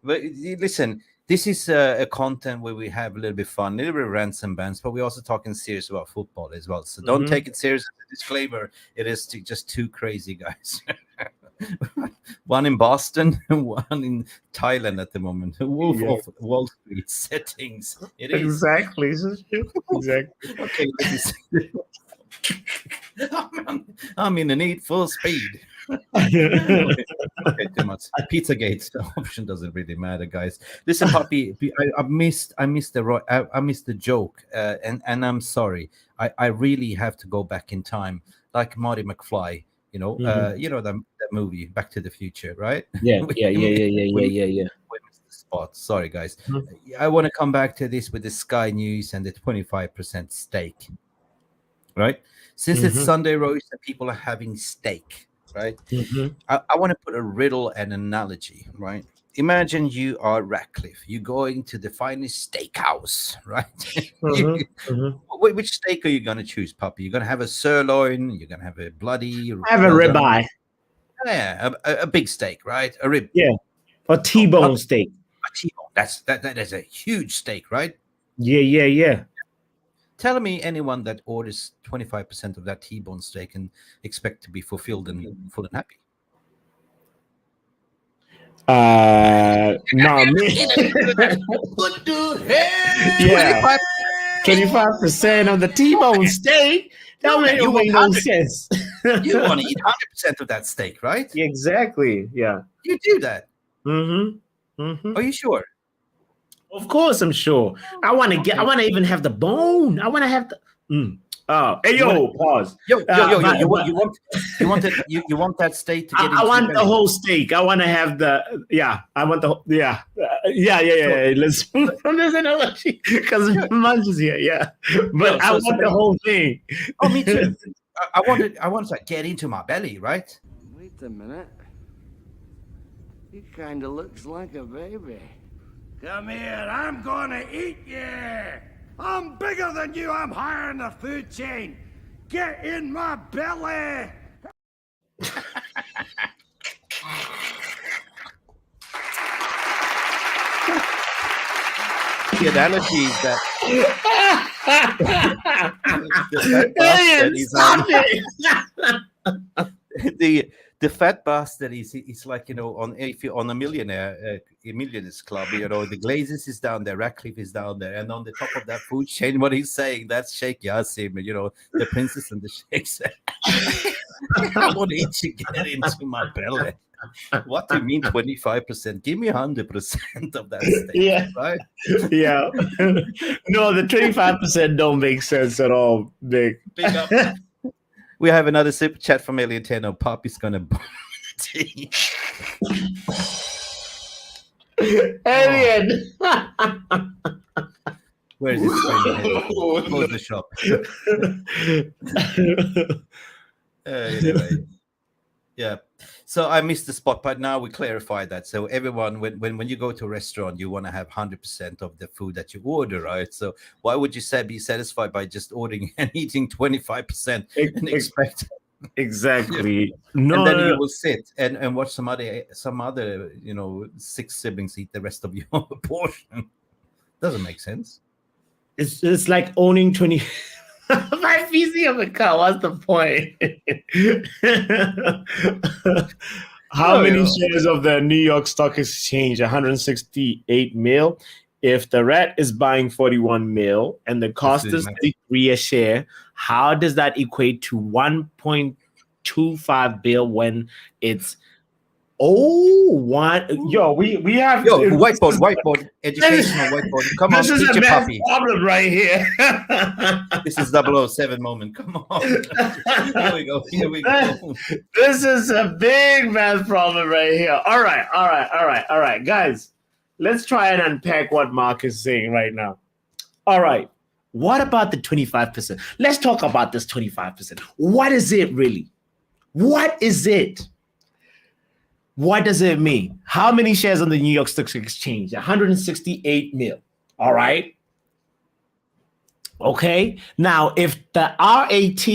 but listen, this is a content where we have a little bit fun, a little bit of rants and bants, but we're also talking serious about football as well. So don't take it serious. Disclaimer, it is just 2 crazy guys. One in Boston and one in Thailand at the moment. Wolf of Wall Street settings. It is. Exactly. Okay, I'm in the need for speed. Okay, too much. Pizzagate. The option doesn't really matter, guys. Listen, Papi, I missed the joke, and I'm sorry. I really have to go back in time, like Marty McFly. The movie, Back to the Future, right? Yeah. We Yeah. missed the spot. Sorry, guys. Mhm. I want to come back to this with the Sky News and the 25% stake, right? Since it's Mhm. Sunday roast and people are having steak, right? Mhm. I want to put a riddle and analogy, right? Imagine you are Ratcliffe. You're going to the finest steakhouse, right? Mhm. Mhm. Which steak are you going to choose, Puppy? You're going to have a sirloin. You're going to have a bloody, I have a well done. ribeye. Yeah, a big steak, right? A rib. Yeah. A T-bone steak. A T-bone. That is a huge steak, right? Yeah. Tell me anyone that orders 25% of that T-bone steak and expect to be fulfilled and full and happy. No, me. What the hell? Yeah. 25% of the T-bone steak. That No, don't you make want no 100. sense. You want to eat 100% of that steak, right? Exactly. Yeah. You do that. Mm-hmm. Are you sure? Of course, I'm sure. I want to even have the bone. I want to have the. Oh, hey, pause. You want that steak to get into I want your the belly. whole steak. I want to have the. Yeah, I want the. Yeah. Let's from this analogy because Munch is here. Yeah, but I want the whole thing. Oh, me too. I wanted to get into my belly, right? Wait a minute. He kind of looks like a baby. Come here, I'm gonna eat you! I'm bigger than you, I'm higher in the food chain! Get in my belly! The analogy is that the fat bastard is like, if you're on a millionaires club, the Glazes is down there, Ratcliffe is down there, and on the top of that food chain, what he's saying, that's Sheikh Yassim, the princess and the sheikhs. I want to eat you, get into my belly. What do you mean 25%? Give me 100% of that steak. Yeah. Right? Yeah. No, the 25% don't make sense at all, Mick. Big up. We have another super chat from Elioteno. Papi's gonna bomb the Alien. Where is this train? Close the shop. Anyway. Yeah. So I missed the spot, but now we clarify that. So everyone, when you go to a restaurant, you want to have 100% of the food that you order, right? So why would you be satisfied by just ordering and eating 25% and expect? Exactly. No, and then you will sit and watch some other 6 siblings eat the rest of your portion. Doesn't make sense. It's like owning 20. My PC of a car. What's the point? How many shares of the New York Stock Exchange? 168 mil. If the rat is buying 41 mil and the cost is 33 a share, how does that equate to 1.25 bill when it's we have whiteboard, educational whiteboard. Come on, this is a math problem right here. This is 007 moment. Come on. Here we go. This is a big math problem right here. All right, guys. Let's try and unpack what Mark is saying right now. All right. What about the 25%? Let's talk about this 25%. What is it really? What is it? What does it mean? How many shares on the New York Stock Exchange? 168 mil. All right. Okay. Now, if the RAT,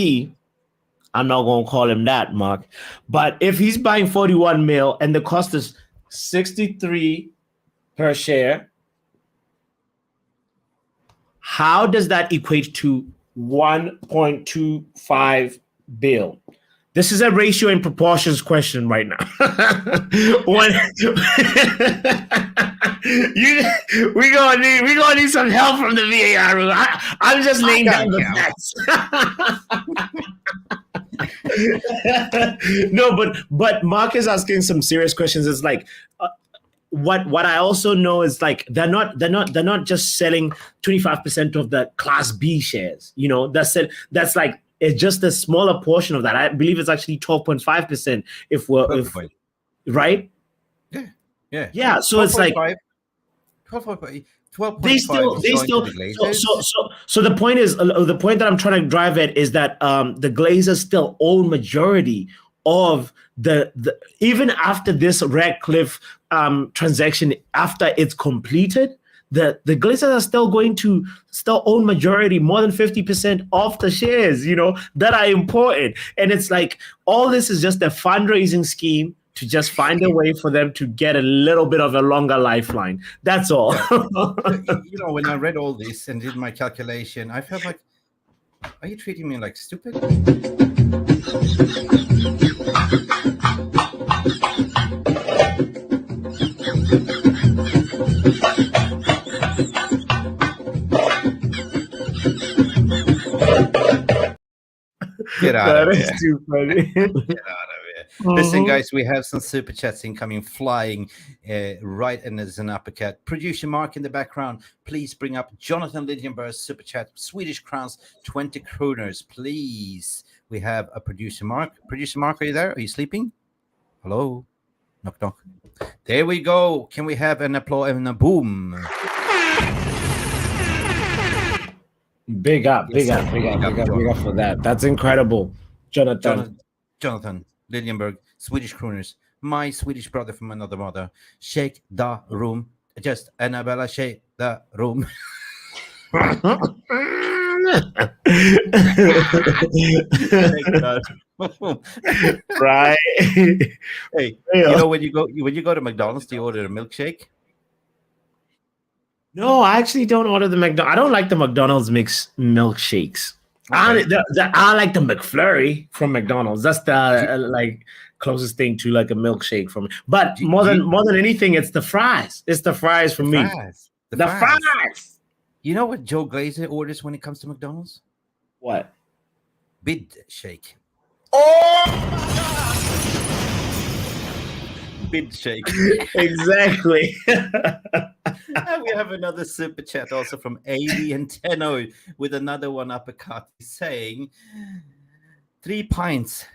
I'm not going to call him that, Mark, but if he's buying 41 mil and the cost is 63 per share, how does that equate to 1.25 bill? This is a ratio and proportions question right now. We're gonna need some help from the VAR room. I'm just laying down the facts. No, but Mark is asking some serious questions. It's like what I also know is like they're not just selling 25% of the Class B shares. That's like it's just a smaller portion of that. I believe it's actually 12.5% if right? Yeah. So it's like 12.5 they still so the point is the point that I'm trying to drive at is that the Glazers still own majority of the even after this Ratcliffe transaction, after it's completed, the Glazers are still going to own majority, more than 50% of the shares, that are important. And it's like all this is just a fundraising scheme to just find a way for them to get a little bit of a longer lifeline. That's all. When I read all this and did my calculation, I felt like, are you treating me like stupid? Get out of here. That is too funny. Get out of here. Listen, guys, we have some super chats incoming, flying right, and there's an uppercut. Producer Mark in the background, please bring up Jonathan Lidjenberg's super chat. Swedish crowns, 20 kroners, please. We have a producer Mark. Producer Mark, are you there? Are you sleeping? Hello? Knock, knock. There we go. Can we have an applause and a boom? Big up for that. That's incredible, Jonathan Lidjenberg, Swedish kroners. My Swedish brother from another mother. Shake the room. Just Annabella, shake the room. Right. Hey, when you go to McDonald's, do you order a milkshake? No, I actually don't order the McDonald's. I don't like the McDonald's mix milkshakes. Okay. I like the McFlurry from McDonald's. That's the closest thing to like a milkshake from. But more than anything, it's the fries. It's the fries for me. The fries. You know what Joe Glazer orders when it comes to McDonald's? What? Bid shake. Oh my God! Bid shake. Exactly. And we have another super chat also from Alien Tenno with another one uppercut saying 3 pints,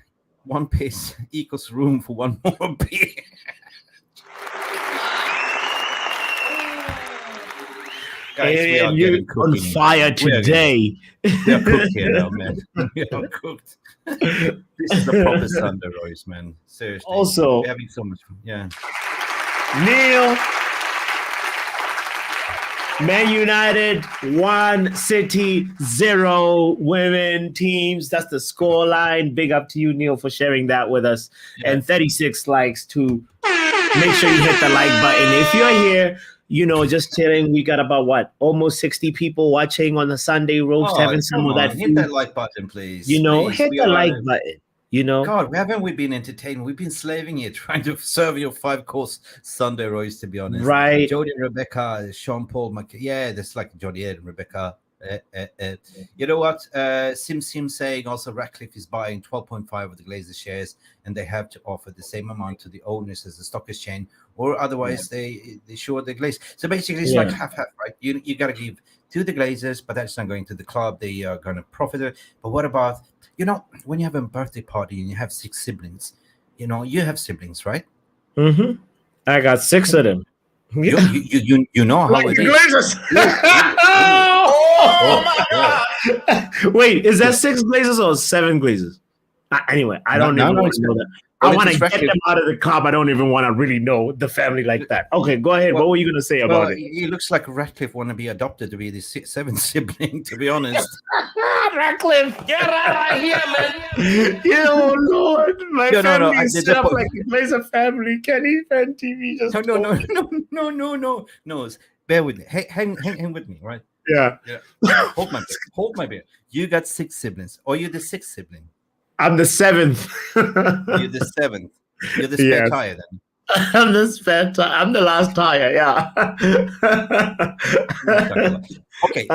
1 piss equals room for 1 more beer. Guys, we are getting on fire today. We are cooked here now, man. We are cooked. This is the proper Sunday roast, man. Seriously. Also, we're having so much fun. Yeah. Neil, Man United 1, City 0, women teams. That's the score line. Big up to you, Neil, for sharing that with us. Yeah. And 36 likes too. Make sure you hit the like button. If you're here, just chilling, we got about almost 60 people watching on the Sunday roast. Having some of that food. Hit that like button, please. Hit the like button. God, haven't we been entertained? We've been slaving here, trying to serve your 5-course Sunday roast, to be honest. Right. Jody and Rebecca, Sean Paul, that's like Jody and Rebecca. You know what? Sim saying also Ratcliffe is buying 12.5 of the Glazers shares, and they have to offer the same amount to the owners as the stock exchange, or otherwise they short the Glaze. So basically, it's like half-half, right? You got to give to the Glazers, but that's not going to the club. They are going to profit it. But what about when you have a birthday party and you have 6 siblings? You have siblings, right? Mm-hmm. I got 6 of them. You know how it is. Oh my God! Wait, is that 6 Glazers or 7 Glazers? Anyway, I don't even want to know that. I want to get them out of the club. I don't even want to really know the family like that. Okay, go ahead. What were you going to say about it? It looks like Ratcliffe want to be adopted to be the 7th sibling, to be honest. Ratcliffe, get out of here, man! Oh Lord, my family is set up like a Glazer family. Can he fan TV just No. Bear with me. Hang with me, right? Yeah. Hold my beer. You got 6 siblings. Or you're the 6th sibling? I'm the 7th. You're the 7th. You're the spare tire then. I'm the spare tire. I'm the last tire. Yeah. Okay.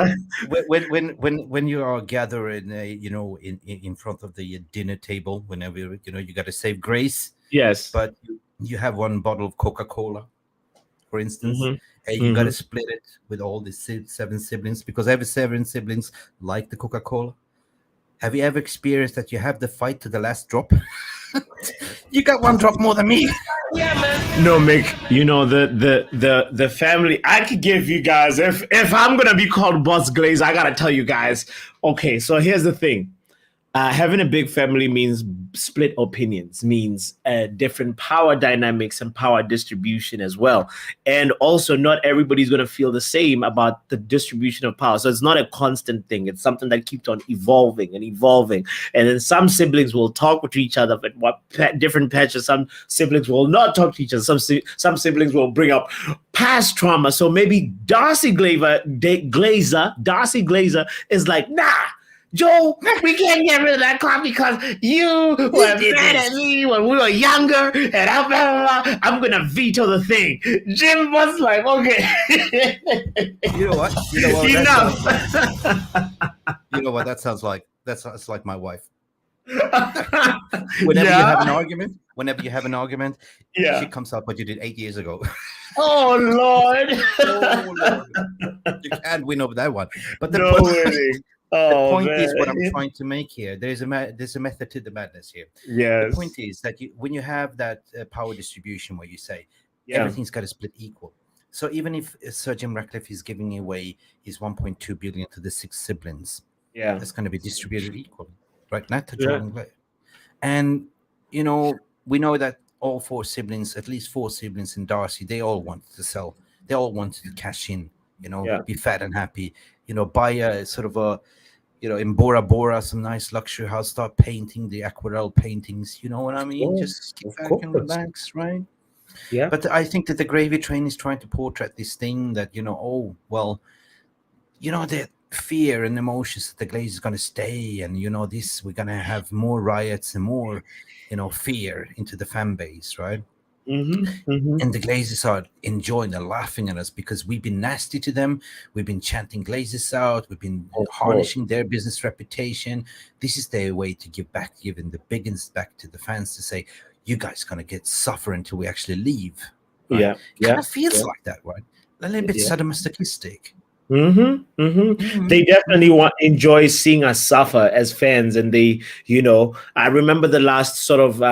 When you are gathering, in front of the dinner table, whenever you got to save grace. Yes. But you have 1 bottle of Coca-Cola, for instance, and you got to split it with all the 7 siblings, because every 7 siblings like the Coca-Cola. Have you ever experienced that you have the fight to the last drop? You got one drop more than me. No, Mick, you know, the family, I could give you guys, if I'm going to be called Boss Glaze, I got to tell you guys. Okay, so here's the thing. Having a big family means split opinions, means different power dynamics and power distribution as well. And also, not everybody's going to feel the same about the distribution of power. So it's not a constant thing. It's something that keeps on evolving and evolving. And then some siblings will talk to each other at different patches. Some siblings will not talk to each other. Some siblings will bring up past trauma. So maybe Darcy Glazer is like, nah, Joe, we can't get rid of that car because you were mad at me when we were younger, and I'm going to veto the thing. Jim was like, okay. You know what? Enough. You know what that sounds like? That sounds like my wife. Whenever you have an argument, she comes up what you did 8 years ago. Oh, Lord. You can't win over that one. But the point is what I'm trying to make here. There's a method to the madness here. Yes. The point is that when you have that power distribution where you say everything's got to split equal. So even if Sir Jim Ratcliffe is giving away his 1.2 billion to the 6 siblings, it's going to be distributed equally, right? Not to Jordan Glazer. And you know, we know that all 4 siblings, at least 4 siblings in Darcy, they all wanted to sell. They all wanted to cash in. You know, be fat and happy. You know, buy a sort of a, you know, in Bora Bora, some nice luxury house, start painting the aquarelle paintings. You know what I mean? Just get back and relax, right? Yeah. But I think that the gravy train is trying to portray this thing that, you know, oh, well, you know, the fear and emotions that the Glaze is going to stay. And, you know, we're going to have more riots and more, you know, fear into the fan base, right? And the Glazers are enjoying and laughing at us because we've been nasty to them. We've been chanting Glazers out. We've been harnessing their business reputation. This is their way to giving the biggest back to the fans to say, you guys going to suffer until we actually leave. Right? Yeah. It kind of feels like that, right? A little bit sadomasochistic. They definitely enjoy seeing us suffer as fans, and they, you know, I remember the last sort of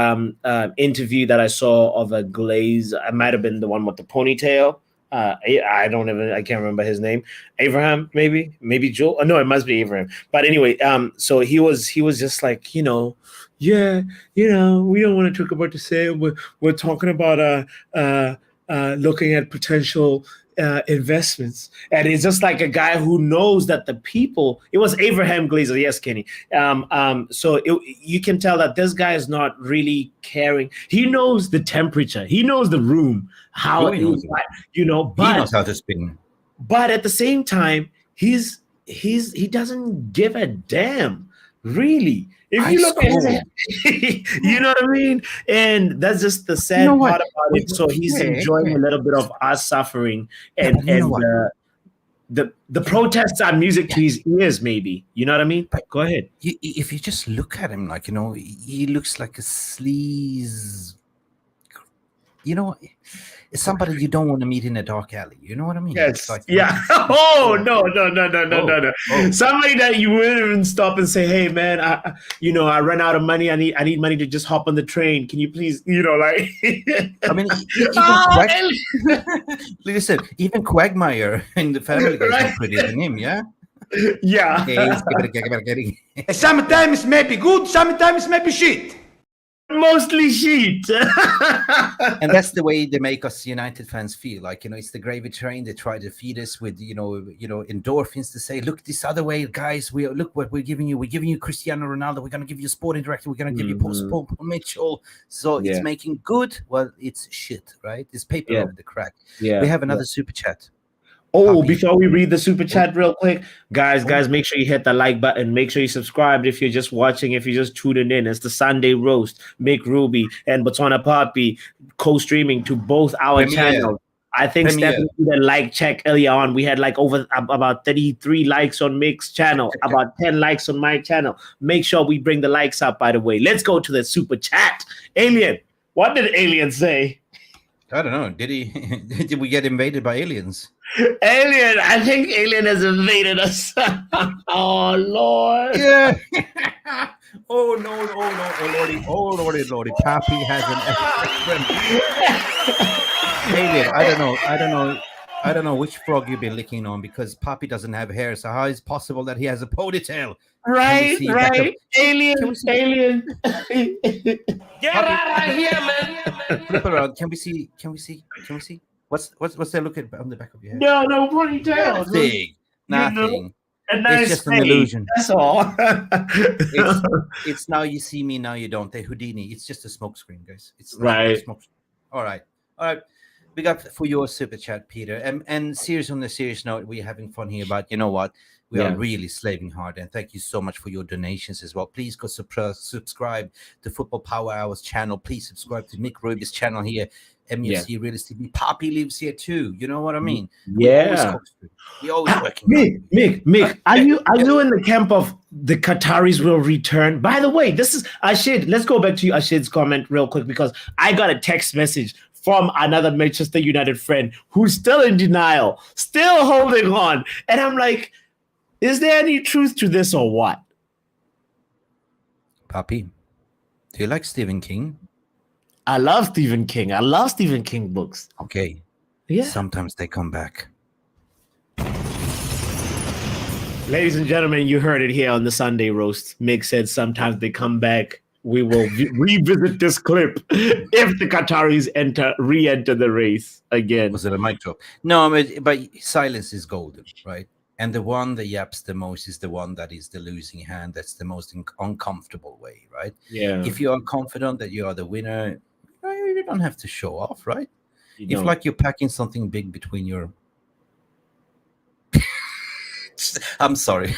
interview that I saw of a Glaze. I might have been the one with the ponytail. I can't remember his name. Abraham, maybe Joel. Oh, no, it must be Abraham. But anyway, so he was just like, you know, we don't want to talk about the same. We're talking about looking at potential investments, and it's just like a guy who knows that the people. It was Abraham Glazer, yes, Kenny. So you can tell that this guy is not really caring. He knows the temperature. He knows the room. How he knows you know, but he knows how to spin. But at the same time, he doesn't give a damn, really. If you look at him, you know what I mean? And that's just the sad part about it. So he's enjoying a little bit of us suffering, and the protests are music to his ears, maybe. You know what I mean? But go ahead. If you just look at him, like, you know, he looks like a sleaze. You know, it's somebody you don't want to meet in a dark alley. You know what I mean? Yes. Like, Oh, no. Somebody that you wouldn't even stop and say, "Hey, man, I ran out of money. I need money to just hop on the train. Can you please, you know, like." I mean, listen, even Quagmire in the Family Guy is prettier than him, yeah. Yeah. Sometimes maybe good, sometimes maybe shit. Mostly shit. And that's the way they make us United fans feel. Like, you know, it's the gravy train. They try to feed us with, you know, endorphins to say, look this other way, guys. Look what we're giving you. We're giving you Cristiano Ronaldo. We're going to give you a sporting director. We're going to give you Paul Mitchell. So it's making good. Well, it's shit, right? It's paper over the crack. Yeah. We have another super chat. Oh, Papi. Before we read the super chat real quick, guys, make sure you hit the like button. Make sure you subscribe if you're just watching, if you're just tuning in. It's the Sunday Roast. Mick Ruby and botswanapapi co-streaming to both our channels. I think Stephanie did a like check earlier on. We had like over about 33 likes on Mick's channel, about 10 likes on my channel. Make sure we bring the likes up, by the way. Let's go to the super chat. Alien, what did Alien say? I don't know. Did we get invaded by aliens? Alien, I think Alien has invaded us. Oh Lord. Yeah. Oh no, oh lordy. Papi has an Alien, I don't know which frog you've been licking on because Papi doesn't have hair. So how is it possible that he has a ponytail? Right. Alien. Get out of here, man. Flip around. Can we see? What's that look at on the back of your head? No ponytail. Nothing. A nice It's just an fade, illusion. That's all. It's now you see me, now you don't. The Houdini. It's just a smoke screen, guys. It's right. Smoke. All right. We got for your super chat, Peter. And serious on the serious note, we're having fun here. But you know what? We are really slaving hard, and thank you so much for your donations as well. Please go subscribe to Football Power Hours channel. Please subscribe to Mick Ruby's channel here. MUC Realistically. Papi lives here too. You know what I mean? Yeah. We always working. Mick, are you in the camp of the Qataris will return? By the way, this is Ashid. Let's go back to Ashid's comment real quick because I got a text message from another Manchester United friend who's still in denial, still holding on. And I'm like, is there any truth to this or what? Papi, do you like Stephen King? I love Stephen King. I love Stephen King books. Okay. Yeah. Sometimes they come back. Ladies and gentlemen, you heard it here on the Sunday Roast. Mick said sometimes they come back. We will revisit this clip if the Qataris re-enter the race again. Was it a mic drop? No, but silence is golden, right? And the one that yaps the most is the one that is the losing hand. That's the most uncomfortable way, right? Yeah. If you are confident that you are the winner, you don't have to show off, right? You if like you're packing something big between your... I'm sorry.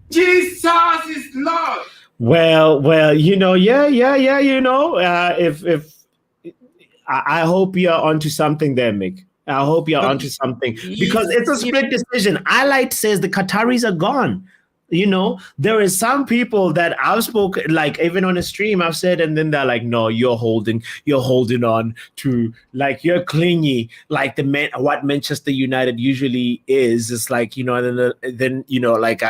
Jesus is Lord. Well, you know, you know, if I hope you're onto something there, Mick. I hope you're onto something because it's a split decision. Light says the Qataris are gone. You know, there is some people that I've spoken, like even on a stream, I've said, and then they're like, no, you're holding on to, like, you're clingy, like what Manchester United usually is. It's like, you know, and then you know, like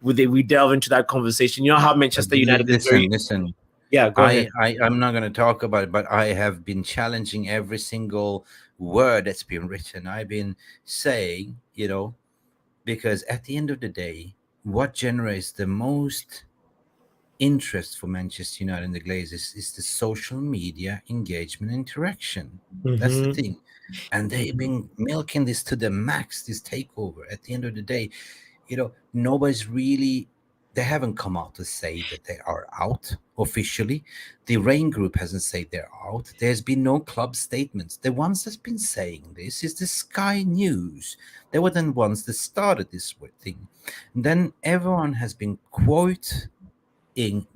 we delve into that conversation. You know how Manchester United listen. Yeah, go ahead. I'm not going to talk about it, but I have been challenging every single word that's been written. I've been saying, you know, because at the end of the day, what generates the most interest for Manchester United and the Glazers is the social media engagement interaction. Mm-hmm. That's the thing. And they've been milking this to the max, this takeover. At the end of the day, you know, nobody's really... They haven't come out to say that they are out officially. The Rain Group hasn't said they're out. There's been no club statements. The ones that's been saying this is the Sky News. They were the ones that started this thing. And then everyone has been quoting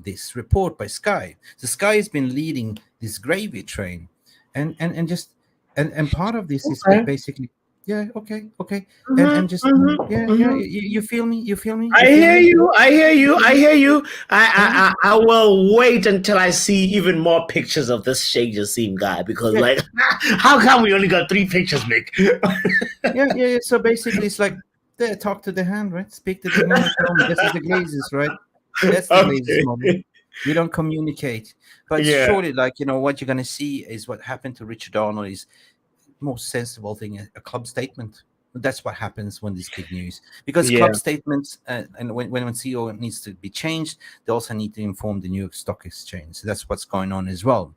this report by Sky. So Sky has been leading this gravy train. And part of this is basically... Yeah, okay. Mm-hmm, And just you feel me? I hear you. I will wait until I see even more pictures of this Sheikh Jassim guy because like how come we only got 3 pictures, Mick? yeah. So basically it's like talk to the hand, right? Speak to the hand. This is the Glazers, right? That's the Glazers moment. You don't communicate. But surely, like, you know, what you're gonna see is what happened to Richard Arnold is most sensible thing, a club statement. That's what happens when there's big news, because club statements and when CEO needs to be changed, they also need to inform the New York Stock Exchange. So that's what's going on as well.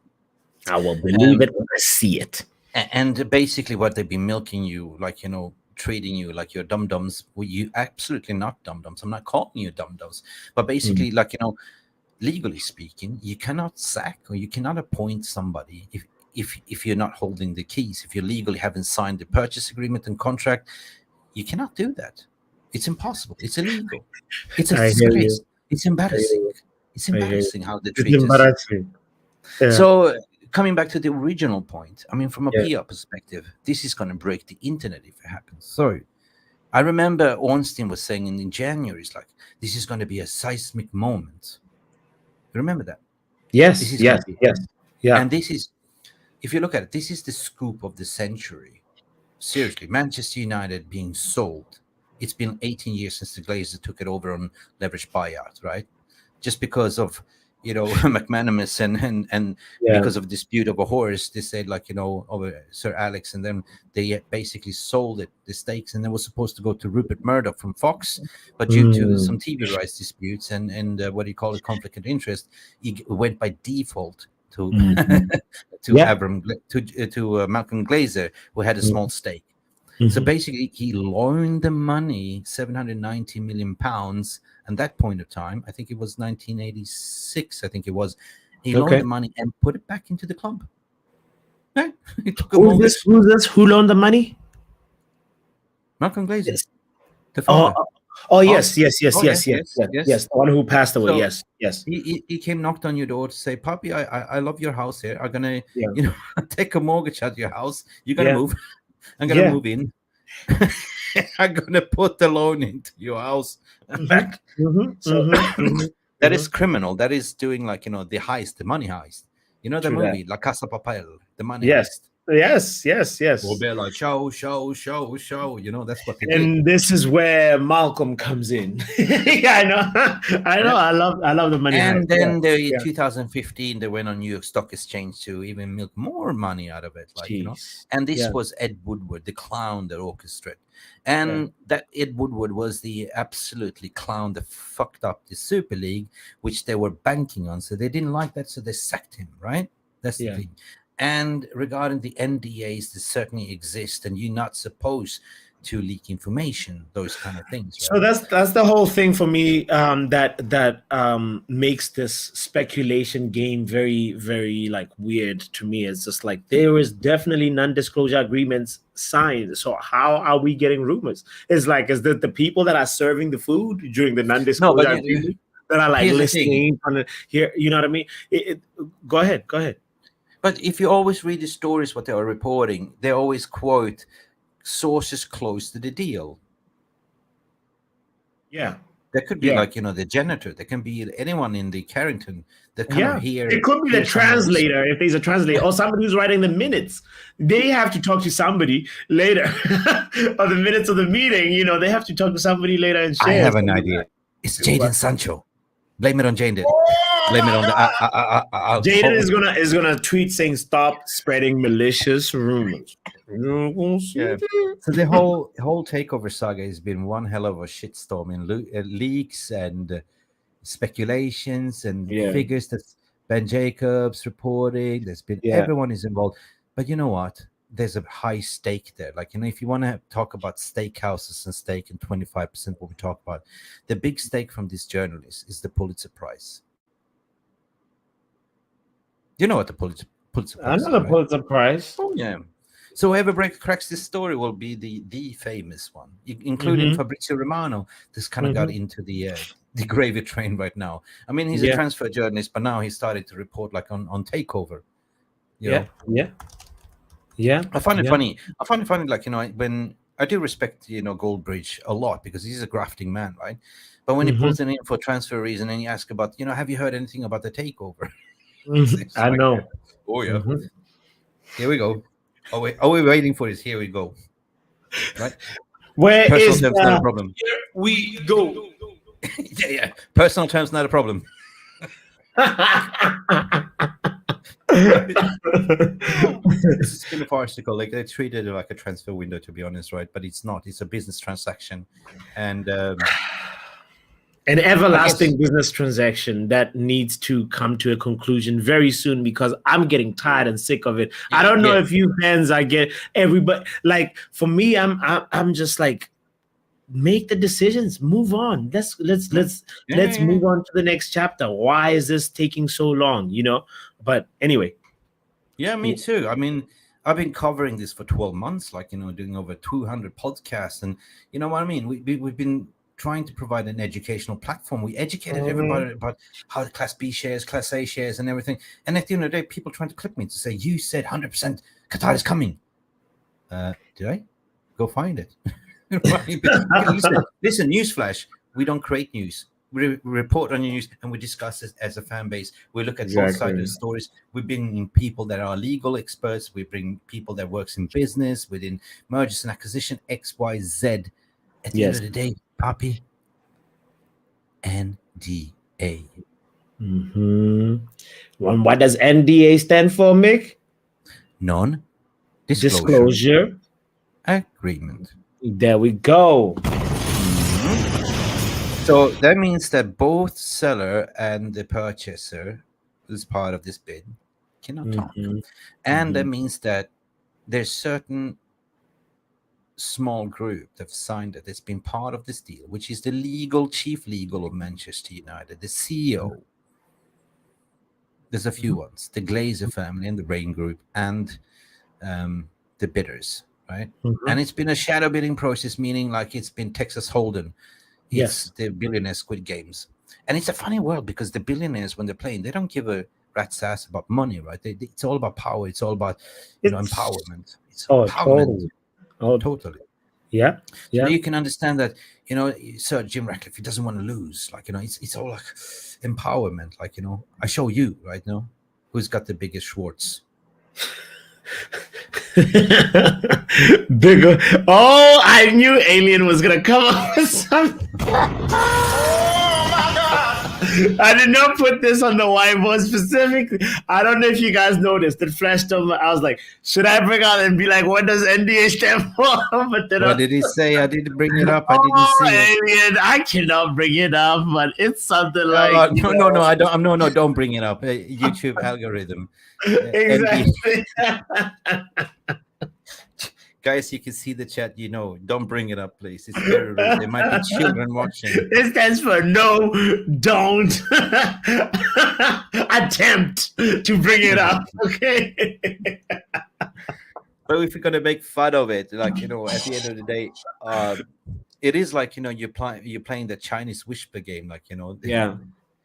I will believe it when I see it. And basically what they've been milking you, like, you know, treating you like you're dum-dums. Well, you absolutely not dum-dums. I'm not calling you dum-dums, but basically like, you know, legally speaking, you cannot sack or you cannot appoint somebody if you're not holding the keys. If you legally haven't signed the purchase agreement and contract, you cannot do that. It's impossible. It's illegal. It's a disgrace. It's embarrassing. It's embarrassing how they treat us. Yeah. So coming back to the original point, I mean, from a PR perspective, this is going to break the internet if it happens. So I remember Ornstein was saying in January, it's like, this is going to be a seismic moment. You remember that? Yes. Yeah. And this is, if you look at it, this is the scoop of the century. Seriously, Manchester United being sold. It's been 18 years since the Glazers took it over on leveraged buyout, right? Just because of, McManamous and because of dispute over horse, they said over Sir Alex, and then they basically sold it, the stakes, and it was supposed to go to Rupert Murdoch from Fox, but due to some TV rights disputes and what do you call it, conflict of interest, he went by default to to Malcolm Glazer, who had a small stake. So basically, he loaned the money, £790 million, and that point of time, I think it was 1986. I think it was. He loaned the money and put it back into the club. Yeah, he took Who's this? Who loaned the money? Malcolm Glazer. Yes. The father. Yes. The one who passed away. So, yes. He came, knocked on your door to say, "Papi, I love your house here. I'm gonna, take a mortgage at your house. You're gonna move. I'm gonna move in. I'm gonna put the loan into your house back." That is criminal. That is doing the heist, the money heist. The movie La Casa Papel, the money heist. Yes. Or they're like show. That's what they did. And this is where Malcolm comes in. I know. I love the money. And then in 2015, they went on New York Stock Exchange to even milk more money out of it. And this was Ed Woodward, the clown that orchestrated. And that Ed Woodward was the absolutely clown that fucked up the Super League, which they were banking on. So they didn't like that, so they sacked him, right? That's the thing. And regarding the NDAs, they certainly exist, and you're not supposed to leak information, those kind of things. Right? So that's the whole thing for me. That makes this speculation game very, very weird to me. It's just there is definitely non-disclosure agreements signed. So how are we getting rumors? It's is that the people that are serving the food during the non-disclosure agreement that are listening on here? You know what I mean? Go ahead. But if you always read the stories, what they are reporting, they always quote sources close to the deal. Yeah. That could be the janitor. There can be anyone in the Carrington that kind of hear. It could be the translator, if there's a translator, or somebody who's writing the minutes. They have to talk to somebody later. Or the minutes of the meeting, they have to talk to somebody later and share. I have an idea. It's Jadon Sancho. Blame it on Jadon. Blame it on the. Jadon is gonna tweet saying, "Stop spreading malicious rumors." Yeah. So the whole takeover saga has been one hell of a shitstorm in leaks and speculations and figures. That's Ben Jacobs reporting. There's been everyone is involved, but you know what? There's a high stake there. If you want to talk about steakhouses and stake and 25%, what we talk about, the big stake from this journalist is the Pulitzer Prize. You know what the Pulitzer Prize is? I know the Pulitzer Prize. Oh, yeah. So whoever cracks this story will be the famous one, including Fabrizio Romano. This kind of got into the gravy train right now. I mean, he's a transfer journalist, but now he started to report on takeover. Yeah. I find it funny. I find it funny, when I do respect, Goldbridge a lot because he's a grafting man, right? But when he pulls it in for transfer reason and you ask about, have you heard anything about the takeover? I know. Oh, yeah. Here we go. Are we waiting for this? Here we go. Right? Where Personal is terms not a problem. Here we go. Yeah. Personal terms not a problem. It's been farcical. They treated it like a transfer window, to be honest, right? But it's not. It's a business transaction, and an everlasting business transaction that needs to come to a conclusion very soon because I'm getting tired and sick of it. I don't know if you fans everybody for me, I'm just make the decisions, move on. Let's move on to the next chapter. Why is this taking so long? But anyway. Yeah, me too. I mean, I've been covering this for 12 months, doing over 200 podcasts, and you know what I mean? We've been trying to provide an educational platform. We educated everybody about how the Class B shares, Class A shares, and everything. And at the end of the day, people trying to clip me to say, you said 100% Qatar is coming. Did I? Go find it. Listen, newsflash. We don't create news. report on news and we discuss it as a fan base. We look at both sides of the stories. We bring in people that are legal experts. We bring people that works in business, within mergers and acquisition, X, Y, Z. At the end of the day, Papi, NDA. What does NDA stand for, Mick? Non-disclosure agreement. There we go. So that means that both seller and the purchaser, who's part of this bid, cannot talk. And that means that there's certain small group that have signed it that's been part of this deal, which is the chief legal of Manchester United, the CEO. There's a few ones, the Glazer family and the Rain Group and the bidders, right? And it's been a shadow bidding process, meaning like it's been Texas Hold'em. It's the billionaire Squid Games. And it's a funny world because the billionaires, when they're playing, they don't give a rat's ass about money, right? It's all about power. It's all about empowerment. It's empowerment. Totally. Yeah. So you can understand that, Sir Jim Ratcliffe, he doesn't want to lose. Like, it's all like empowerment. Like, I show you right now who's got the biggest Schwartz. Bigger. Oh, I knew Alien was gonna come up with something. I did not put this on the whiteboard specifically. I don't know if you guys noticed. It flashed on I was like, should I bring out and be like, what does NDA stand for? But then what did he say? I didn't bring it up. I didn't see Alien, I cannot bring it up, but it's something like no, I don't. No, don't bring it up. YouTube algorithm. Exactly. Guys, you can see the chat. Don't bring it up, please. It's very rude. There might be children watching. It stands for no, don't attempt to bring it up. Okay. But if you're gonna make fun of it, like at the end of the day, it is like you're playing the Chinese whisper game, like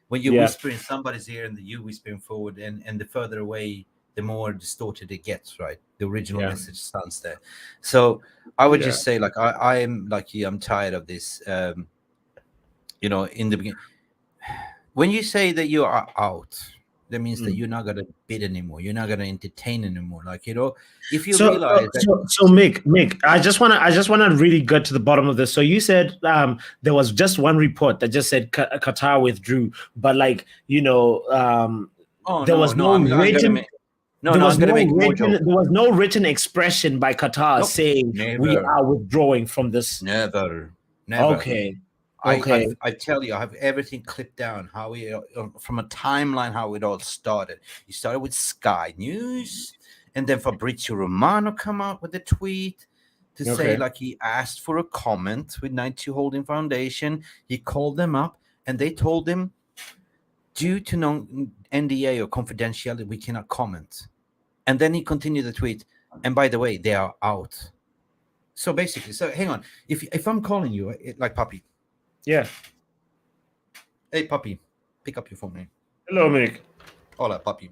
when you whisper in somebody's ear and you whispering forward, and the further away, the more distorted it gets, right? The original message stands there. So I would just say, like, I am like you. I'm tired of this. In the beginning, when you say that you are out, that means that you're not gonna bid anymore. You're not gonna entertain anymore. Like, if you realize that. So Mick, I just wanna really get to the bottom of this. So you said there was just one report that just said Qatar withdrew, but like there was no written. There was no written expression by Qatar saying we are withdrawing from this. Never. Okay. I tell you, I have everything clipped down. How we from a timeline, how it all started. You started with Sky News, and then Fabrizio Romano come out with a tweet to say like he asked for a comment with 92 Holding Foundation. He called them up, and they told him, due to NDA or confidentiality, we cannot comment. And then he continued the tweet. And by the way, they are out. So basically, hang on. If I'm calling you, like Papi. Yeah. Hey, Papi, pick up your phone, man. Hello, Mick. Hola, Papi.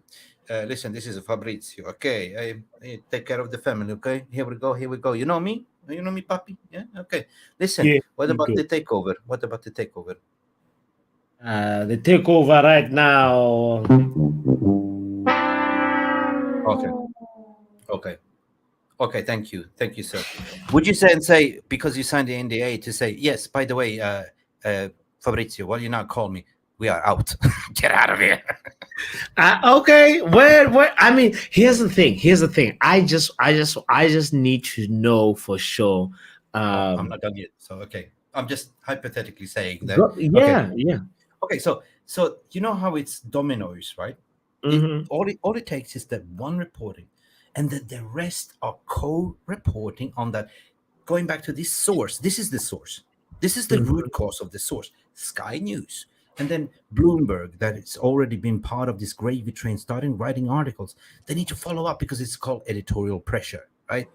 Listen, this is Fabrizio. Okay, I take care of the family. Okay, here we go. You know me? You know me, Papi? Yeah. Okay. Listen. What about the takeover? The takeover right now. Okay. Thank you, sir. Would you say because you signed the NDA to say yes? By the way, Fabrizio, why you not call me? We are out. Get out of here. Okay. Where? I mean, here's the thing. I just need to know for sure. I'm not done yet. So okay, I'm just hypothetically saying that. Yeah. Okay, so you know how it's dominoes, right? All it takes is that one reporting, and then the rest are co-reporting on that. Going back to this source, this is the source. This is the root cause of the source. Sky News, and then Bloomberg, that it's already been part of this gravy train, starting writing articles. They need to follow up because it's called editorial pressure, right?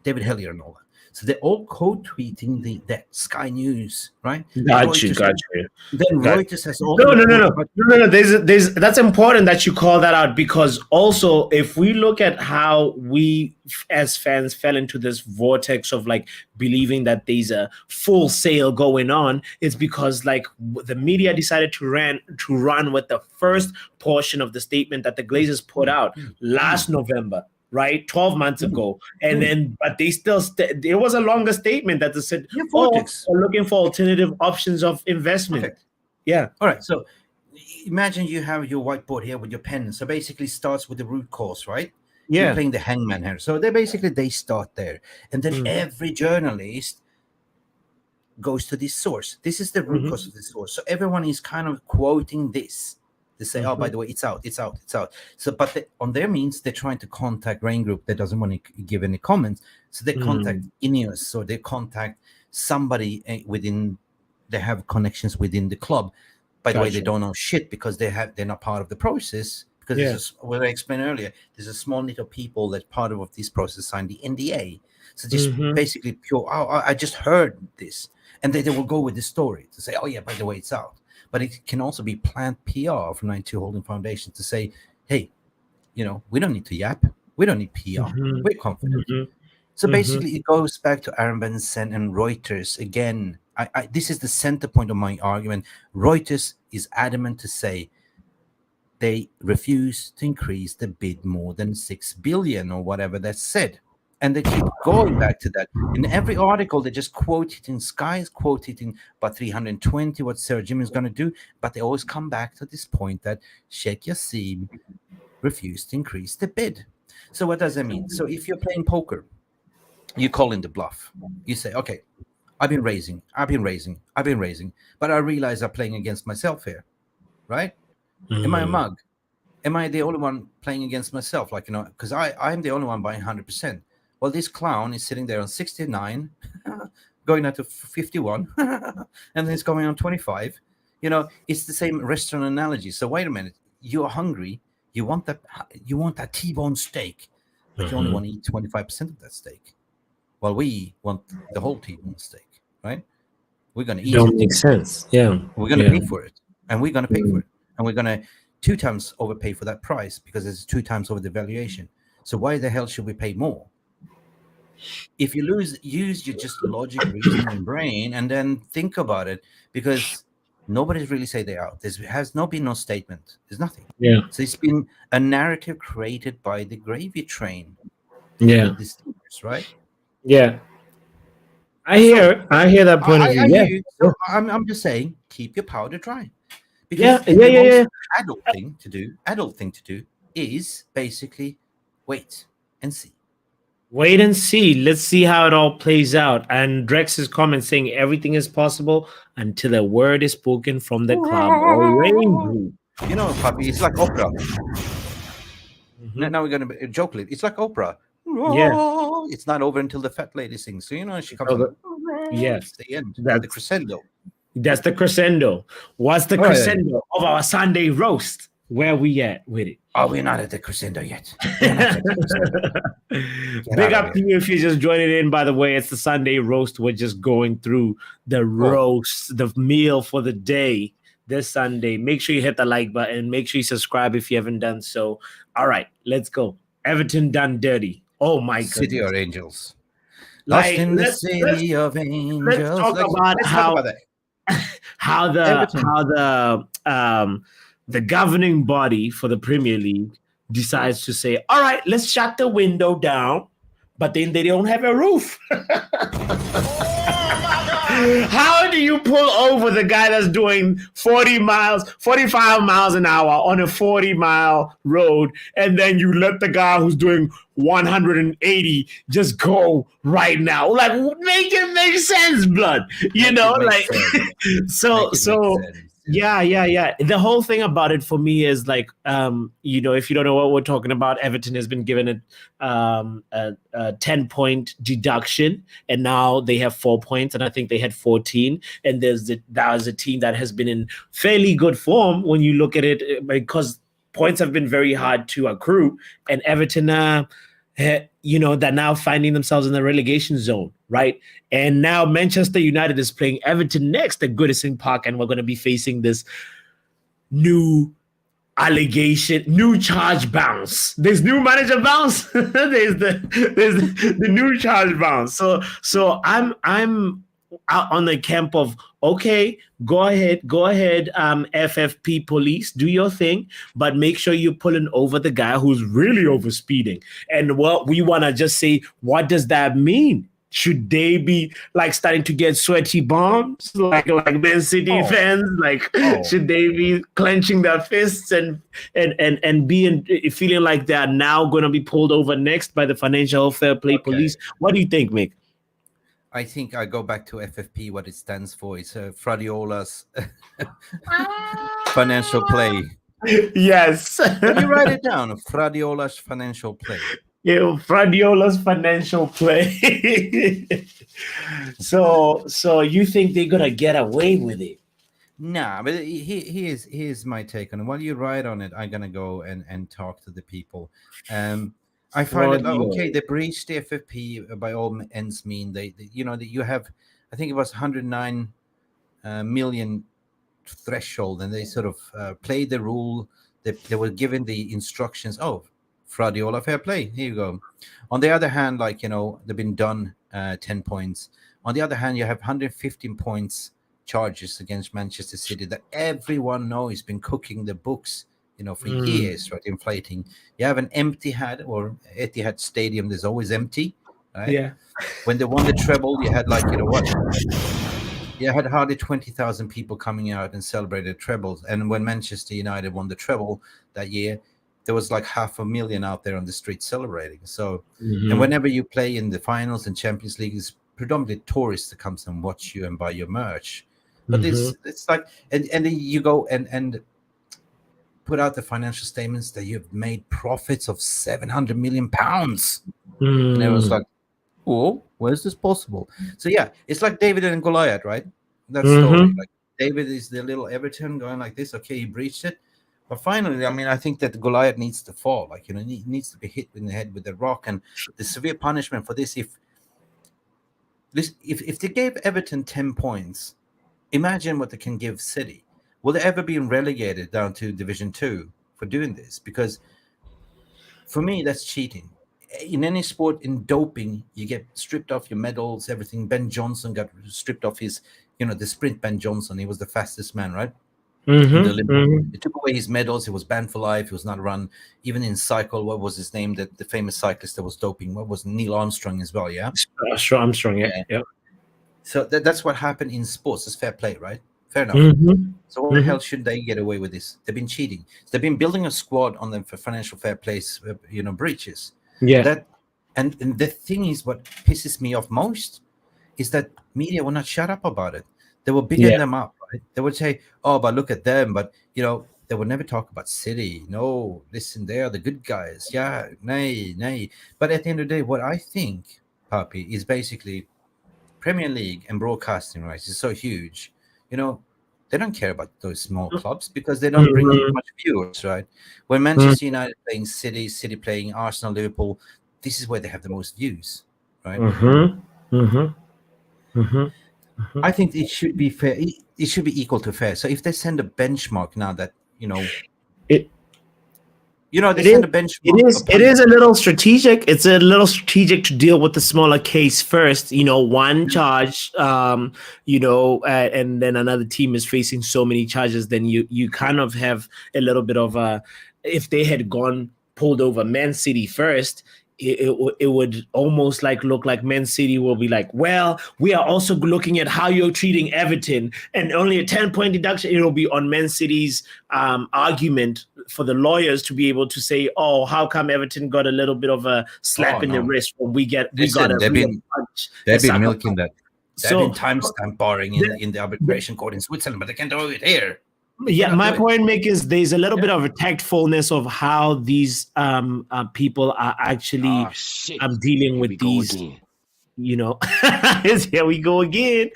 David Hellier and all that. So they're all quote-tweeting the Sky News, right? Got you. Then Reuters has also... No. There's that's important that you call that out, because also if we look at how we as fans fell into this vortex of like believing that there's a full sale going on, it's because like the media decided to run with the first portion of the statement that the Glazers put out last November. Right, 12 months ago, and then but they still there was a longer statement that they said, we're looking for alternative options of investment. Okay. Yeah. All right. So imagine you have your whiteboard here with your pen. So basically, starts with the root cause, right? Yeah. You're playing the hangman here. So they start there, and then every journalist goes to this source. This is the root cause of the source. So everyone is kind of quoting this. They say, oh, by the way, it's out. So, but on their means, they're trying to contact Rain Group that doesn't want to give any comments. So they contact Ineos, or they contact somebody within, they have connections within the club. By the way, they don't know shit because they're not part of the process. Because what I explained earlier, there's a small little people that part of this process signed the NDA. So just basically pure, I just heard this. And they will go with the story to say, oh yeah, by the way, it's out. But it can also be planned PR from 92 Holding Foundation to say, hey, we don't need to yap. We don't need PR. We're confident. So basically, it goes back to Aaron Benson and Reuters. Again, this is the center point of my argument. Reuters is adamant to say they refuse to increase the bid more than 6 billion or whatever that's said. And they keep going back to that. In every article, they just quote it in Sky's, quote it in about 320, what Sarah Jim is going to do. But they always come back to this point that Sheikh Yassim refused to increase the bid. So what does that mean? So if you're playing poker, you call in the bluff. You say, okay, I've been raising, but I realize I'm playing against myself here, right? Am I a mug? Am I the only one playing against myself? Like, because I'm the only one buying 100%. Well, this clown is sitting there on 69, going out to 51, and then it's going on 25. It's the same restaurant analogy. So wait a minute, you're hungry, you want that T-bone steak, but you only want to eat 25% of that steak. Well, we want the whole T-bone steak, right? We're going to eat it. Don't make sense. Yeah. We're going to pay for it, and we're going to pay for it, and we're going to 2 times overpay for that price because it's 2 times over the valuation. So why the hell should we pay more? If you use your just logic, reason, and brain, and then think about it, because nobody's really say they out. There has been no statement. There's nothing. Yeah. So it's been a narrative created by the gravy train. Yeah. Right. Yeah. I hear that point of view. Yeah. So I'm just saying, keep your powder dry. Because the adult thing to do is basically wait and see. Wait and see. Let's see how it all plays out. And Drex's comment saying everything is possible until a word is spoken from the club or Rain Group. Papi, it's like opera. Now we're going to joke a little. It's like opera. Yeah. It's not over until the fat lady sings. So, she comes yes. the end. That's the crescendo. That's the crescendo. What's the crescendo of our Sunday roast? Where we at with it? Oh, we're not at the crescendo yet. Big up to you if you're just joining in. By the way, it's the Sunday roast. We're just going through the roast, the meal for the day this Sunday. Make sure you hit the like button. Make sure you subscribe if you haven't done so. All right, let's go. Everton done dirty. Oh my God. City or Angels. Lost in the city of angels. Let's talk about how the governing body for the Premier League decides to say, all right, let's shut the window down, but then they don't have a roof. How do you pull over the guy that's doing 45 miles an hour on a 40-mile road, and then you let the guy who's doing 180 just go right now? Like, make it make sense, blood. Yeah. The whole thing about it for me is like, if you don't know what we're talking about, Everton has been given a 10-point deduction, and now they have 4 points, and I think they had 14. And that was a team that has been in fairly good form when you look at it, because points have been very hard to accrue, and Everton They're now finding themselves in the relegation zone, right? And now Manchester United is playing Everton next at Goodison Park, and we're going to be facing this new charge bounce. There's new manager bounce. there's the new charge bounce. So I'm out on the camp of, okay, go ahead, FFP police, do your thing, but make sure you're pulling over the guy who's really overspeeding. And what we want to just say, what does that mean? Should they be like starting to get sweaty bombs like Man City fans? Should they be clenching their fists and feeling like they are now going to be pulled over next by the financial fair play police? What do you think, Mick? I think I go back to FFP. What it stands for is Fradiola's financial play. Yes. Can you write it down? Fradiola's financial play. Yeah, Fradiola's financial play. So you think they're gonna get away with it? Nah, but here's my take on it. While you write on it, I'm gonna go and talk to the people. I find it okay. They breached the FFP by all ends mean. They you have, I think it was 109 million threshold, and they sort of played the rule. They were given the instructions. Oh, Fradiola, fair play. Here you go. On the other hand, they've been done 10 points. On the other hand, you have 115 points charges against Manchester City that everyone knows has been cooking the books, for years, right? Inflating. You have an empty Etihad Stadium. There's always empty, right? Yeah. When they won the treble, you had you had hardly 20,000 people coming out and celebrated trebles. And when Manchester United won the treble that year, there was like 500,000 out there on the street celebrating. So, and whenever you play in the finals and Champions League, it's predominantly tourists that comes and watch you and buy your merch. But it's like, and then you go and put out the financial statements that you've made profits of 700 million pounds. And it was like, oh, where is this possible? So yeah, it's like David and Goliath, right? That story. Like David is the little Everton going like this. Okay, he breached it. But finally, I think that Goliath needs to fall. He needs to be hit in the head with a rock. And the severe punishment for this, if they gave Everton 10 points, imagine what they can give City. Will they ever be relegated down to Division 2 for doing this? Because for me, that's cheating. In any sport, in doping, you get stripped off your medals, everything. Ben Johnson got stripped off his, the sprint Ben Johnson. He was the fastest man, right? They took away his medals. He was banned for life. He was not run. Even in cycle, what was his name? The famous cyclist that was doping. What was Neil Armstrong as well? Yeah, Armstrong. Yeah. So that's what happened in sports. It's fair play, right? Fair enough. So what the hell should they get away with this? They've been cheating. They've been building a squad on them for financial fair play, breaches. Yeah. And the thing is, what pisses me off most is that media will not shut up about it. They will bigging them up. Right? They would say, "Oh, but look at them." But they would never talk about City. No, listen, they are the good guys. Yeah, nay. But at the end of the day, what I think, Papi, is basically Premier League and broadcasting rights is so huge. They don't care about those small clubs because they don't bring in much viewers, right? When Manchester United playing City playing Arsenal, Liverpool, this is where they have the most views, right? I think it should be fair. It should be equal to fair. So if they send a benchmark now that send a benchmark. It is a little strategic. It's a little strategic to deal with the smaller case first. One charge. And then another team is facing so many charges. Then you kind of have a little bit of a. If they had pulled over Man City first, it would almost look like Man City will be like, well, we are also looking at how you're treating Everton, and only a 10-point deduction. It'll be on Man City's argument for the lawyers to be able to say, oh, how come Everton got a little bit of a slap in the wrist when we got a punch? They've been milking that. They've been timestamp barring in the arbitration court in Switzerland, but they can't do it here. Yeah, my point, Mick, is there's a little bit of a tactfulness of how these people are actually dealing with these. Again. Here we go again.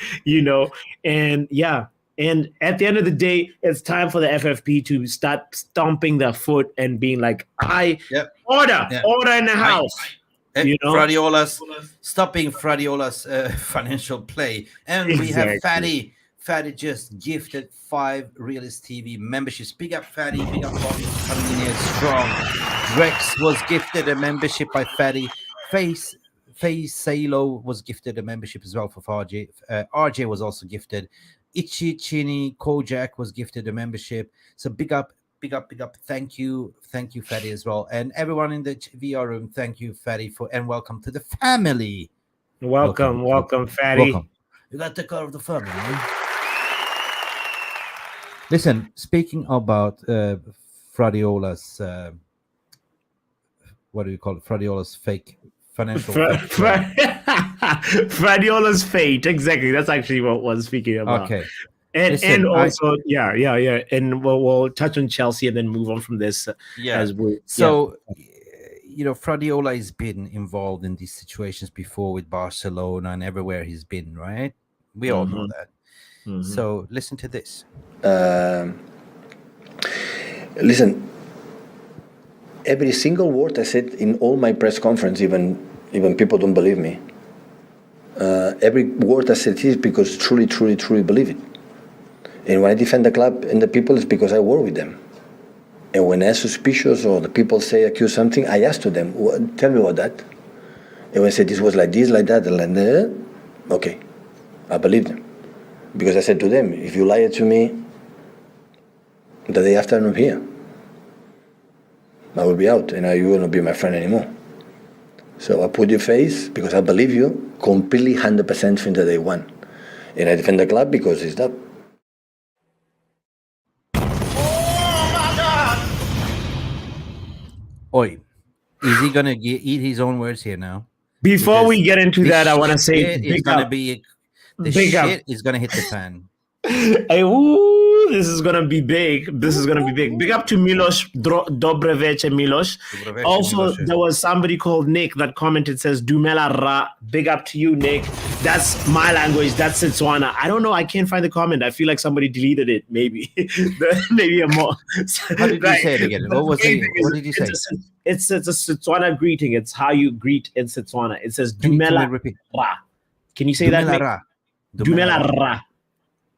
And yeah. And at the end of the day, it's time for the FFP to start stomping their foot and being like, order in the house. You know, stopping Fradiola's financial play, and we have Fatty. Fatty just gifted 5 Realist TV memberships. Big up Fatty, big up Bobby coming in here strong. Drex was gifted a membership by Fatty. Face Salo was gifted a membership as well for RJ. RJ was also gifted. Ichi Chini Kojak was gifted a membership. So big up. Thank you, Fatty, as well, and everyone in the VR room. Thank you, Fatty, and welcome to the family. Welcome, Fatty. Welcome. You got the car of the family. Man. Listen, speaking about Fradiola's, what do you call it? Fradiola's fake financial. Fradiola's fate, exactly. That's actually what was speaking about. Okay. And also, and we'll touch on Chelsea and then move on from this. As we. So, you know, Fradiola has been involved in these situations before with Barcelona and everywhere he's been, right? We all know that. So, listen to this. Listen, every single word I said in all my press conference, even people don't believe me. Every word I said is because truly believe it. And when I defend the club and the people, it's because I work with them. And when I'm suspicious or the people accuse something, I ask to them, tell me about that. And when I say this was like this, like that, okay, I believe them. Because I said to them, if you lie to me, the day after I'm not here, I will be out and you will not be my friend anymore. So I put your face because I believe you completely 100% from the day one. And I defend the club because it's that. Oi, is he gonna eat his own words here now? Before we get into that, I want to say it's gonna be the shit is gonna hit the fan. Hey, this is gonna be big. Big up to Milos Dobreveche Milos. Also, there was somebody called Nick that commented, says Dumela Ra. Big up to you, Nick. That's my language. That's Setswana. I don't know. I can't find the comment. I feel like somebody deleted it. Maybe, maybe a more. How did you say it again? What did you say? It's a Setswana greeting. It's how you greet in Setswana. It says Dumela Ra. Can you say that, Nick? Dumela Ra.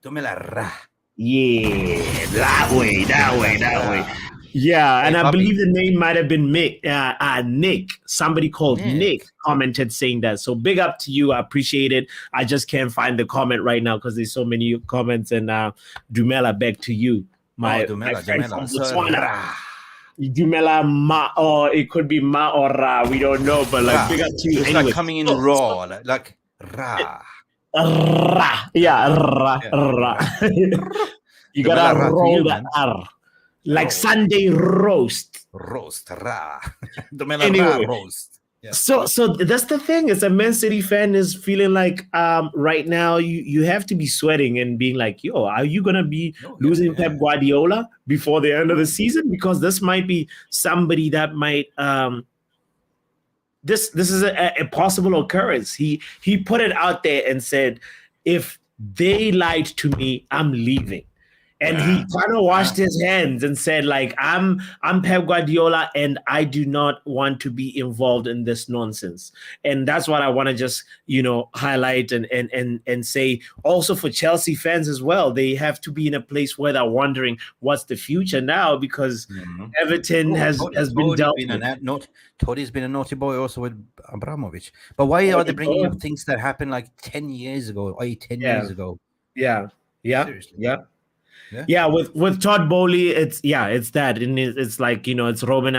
Dumela Ra. Yeah, that way. Yeah, and I believe the name might have been Mick. Nick. Somebody called Nick commented saying that. So big up to you. I appreciate it. I just can't find the comment right now because there's so many comments. And Dumela, back to you. My friend from Botswana. Dumela Ma, or it could be Ma or Ra. We don't know, but like big up to you. It's anyway. Like coming in raw, like Ra. Ra. You gotta roll that R. Like Sunday roast. Ra. Anyway, roast. Yeah. So that's the thing. As a Man City fan is feeling like right now you have to be sweating and being like, yo, are you gonna be losing Pep Guardiola before the end of the season? Because this might be somebody that might this is a possible occurrence. He put it out there and said, if they lied to me, I'm leaving. And he kind of washed his hands and said, like, I'm Pep Guardiola and I do not want to be involved in this nonsense. And that's what I want to just, highlight and say also for Chelsea fans as well. They have to be in a place where they're wondering what's the future now because Everton has been dealt with. Toddy's been a naughty boy also with Abramovich. But why are they bringing up things that happened like 10 years ago, 10 years ago? Yeah. Seriously. Yeah, with Todd Bowley, it's that, and it's like it's Roman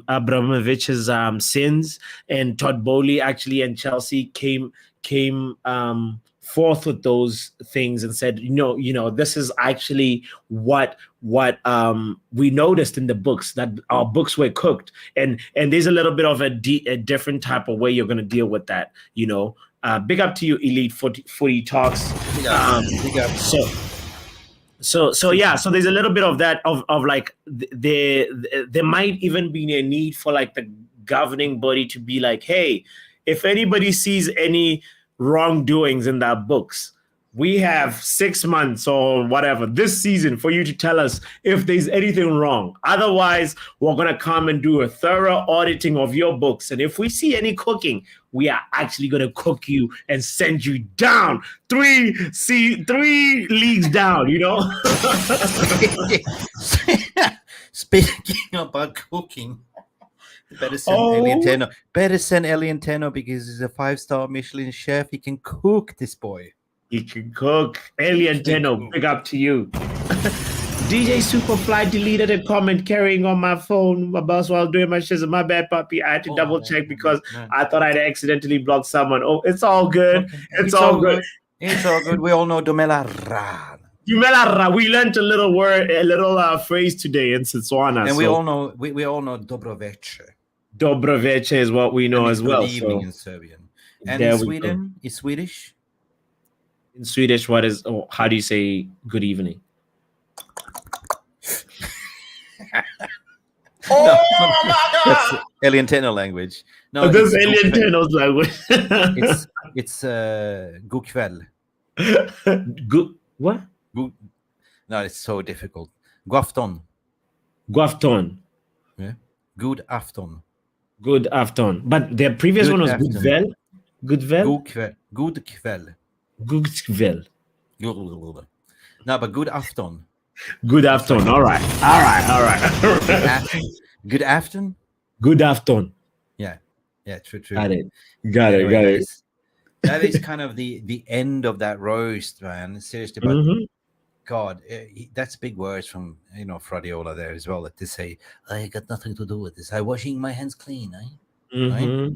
Abramovich's sins, and Todd Bowley actually and Chelsea came forth with those things and said, this is actually what we noticed in the books, that our books were cooked, and there's a little bit of a different type of way you're going to deal with that. Big up to you, Elite Footy Talks. Big up. So there's a little bit of that of like there might even be a need for like the governing body to be like, hey, if anybody sees any wrongdoings in their books, We have 6 months or whatever this season for you to tell us if there's anything wrong. Otherwise, we're going to come and do a thorough auditing of your books. And if we see any cooking, we are actually going to cook you and send you down 3 leagues down, you know? Speaking about cooking, better send Elienteno. Better send Elienteno because he's a 5-star Michelin chef. He can cook, this boy. He can cook. Elienteno, big up to you. DJ Superfly deleted a comment carrying on my phone, my boss, while doing my shizzle. My bad, Papi. I had to double check because I thought I'd accidentally blocked someone. Oh, it's all good. Okay. It's all good. It's all good. We all know Domela Ra. We learned a little word, a little phrase today in Setswana. And we all know Dobroveče. Dobroveče is what we know as well. Good evening in Serbian. And in Sweden, is Swedish. In Swedish, how do you say good evening? No, that's Elienteno language. No, this is Elienteno's language. it's god kväll. Good what? Good. No, it's so difficult. God afton. God afton. Yeah. Good afton. Good afton. But the previous one was good kväll. Good kväll. Good kväll. Good kväll. No, but good afton. Good afternoon. All right. Good afternoon. Good afternoon. Yeah. True. Got it. That is kind of the end of that roast, man. Seriously, but God, that's big words from Fradiola there as well. That they say, I got nothing to do with this. I'm washing my hands clean, right?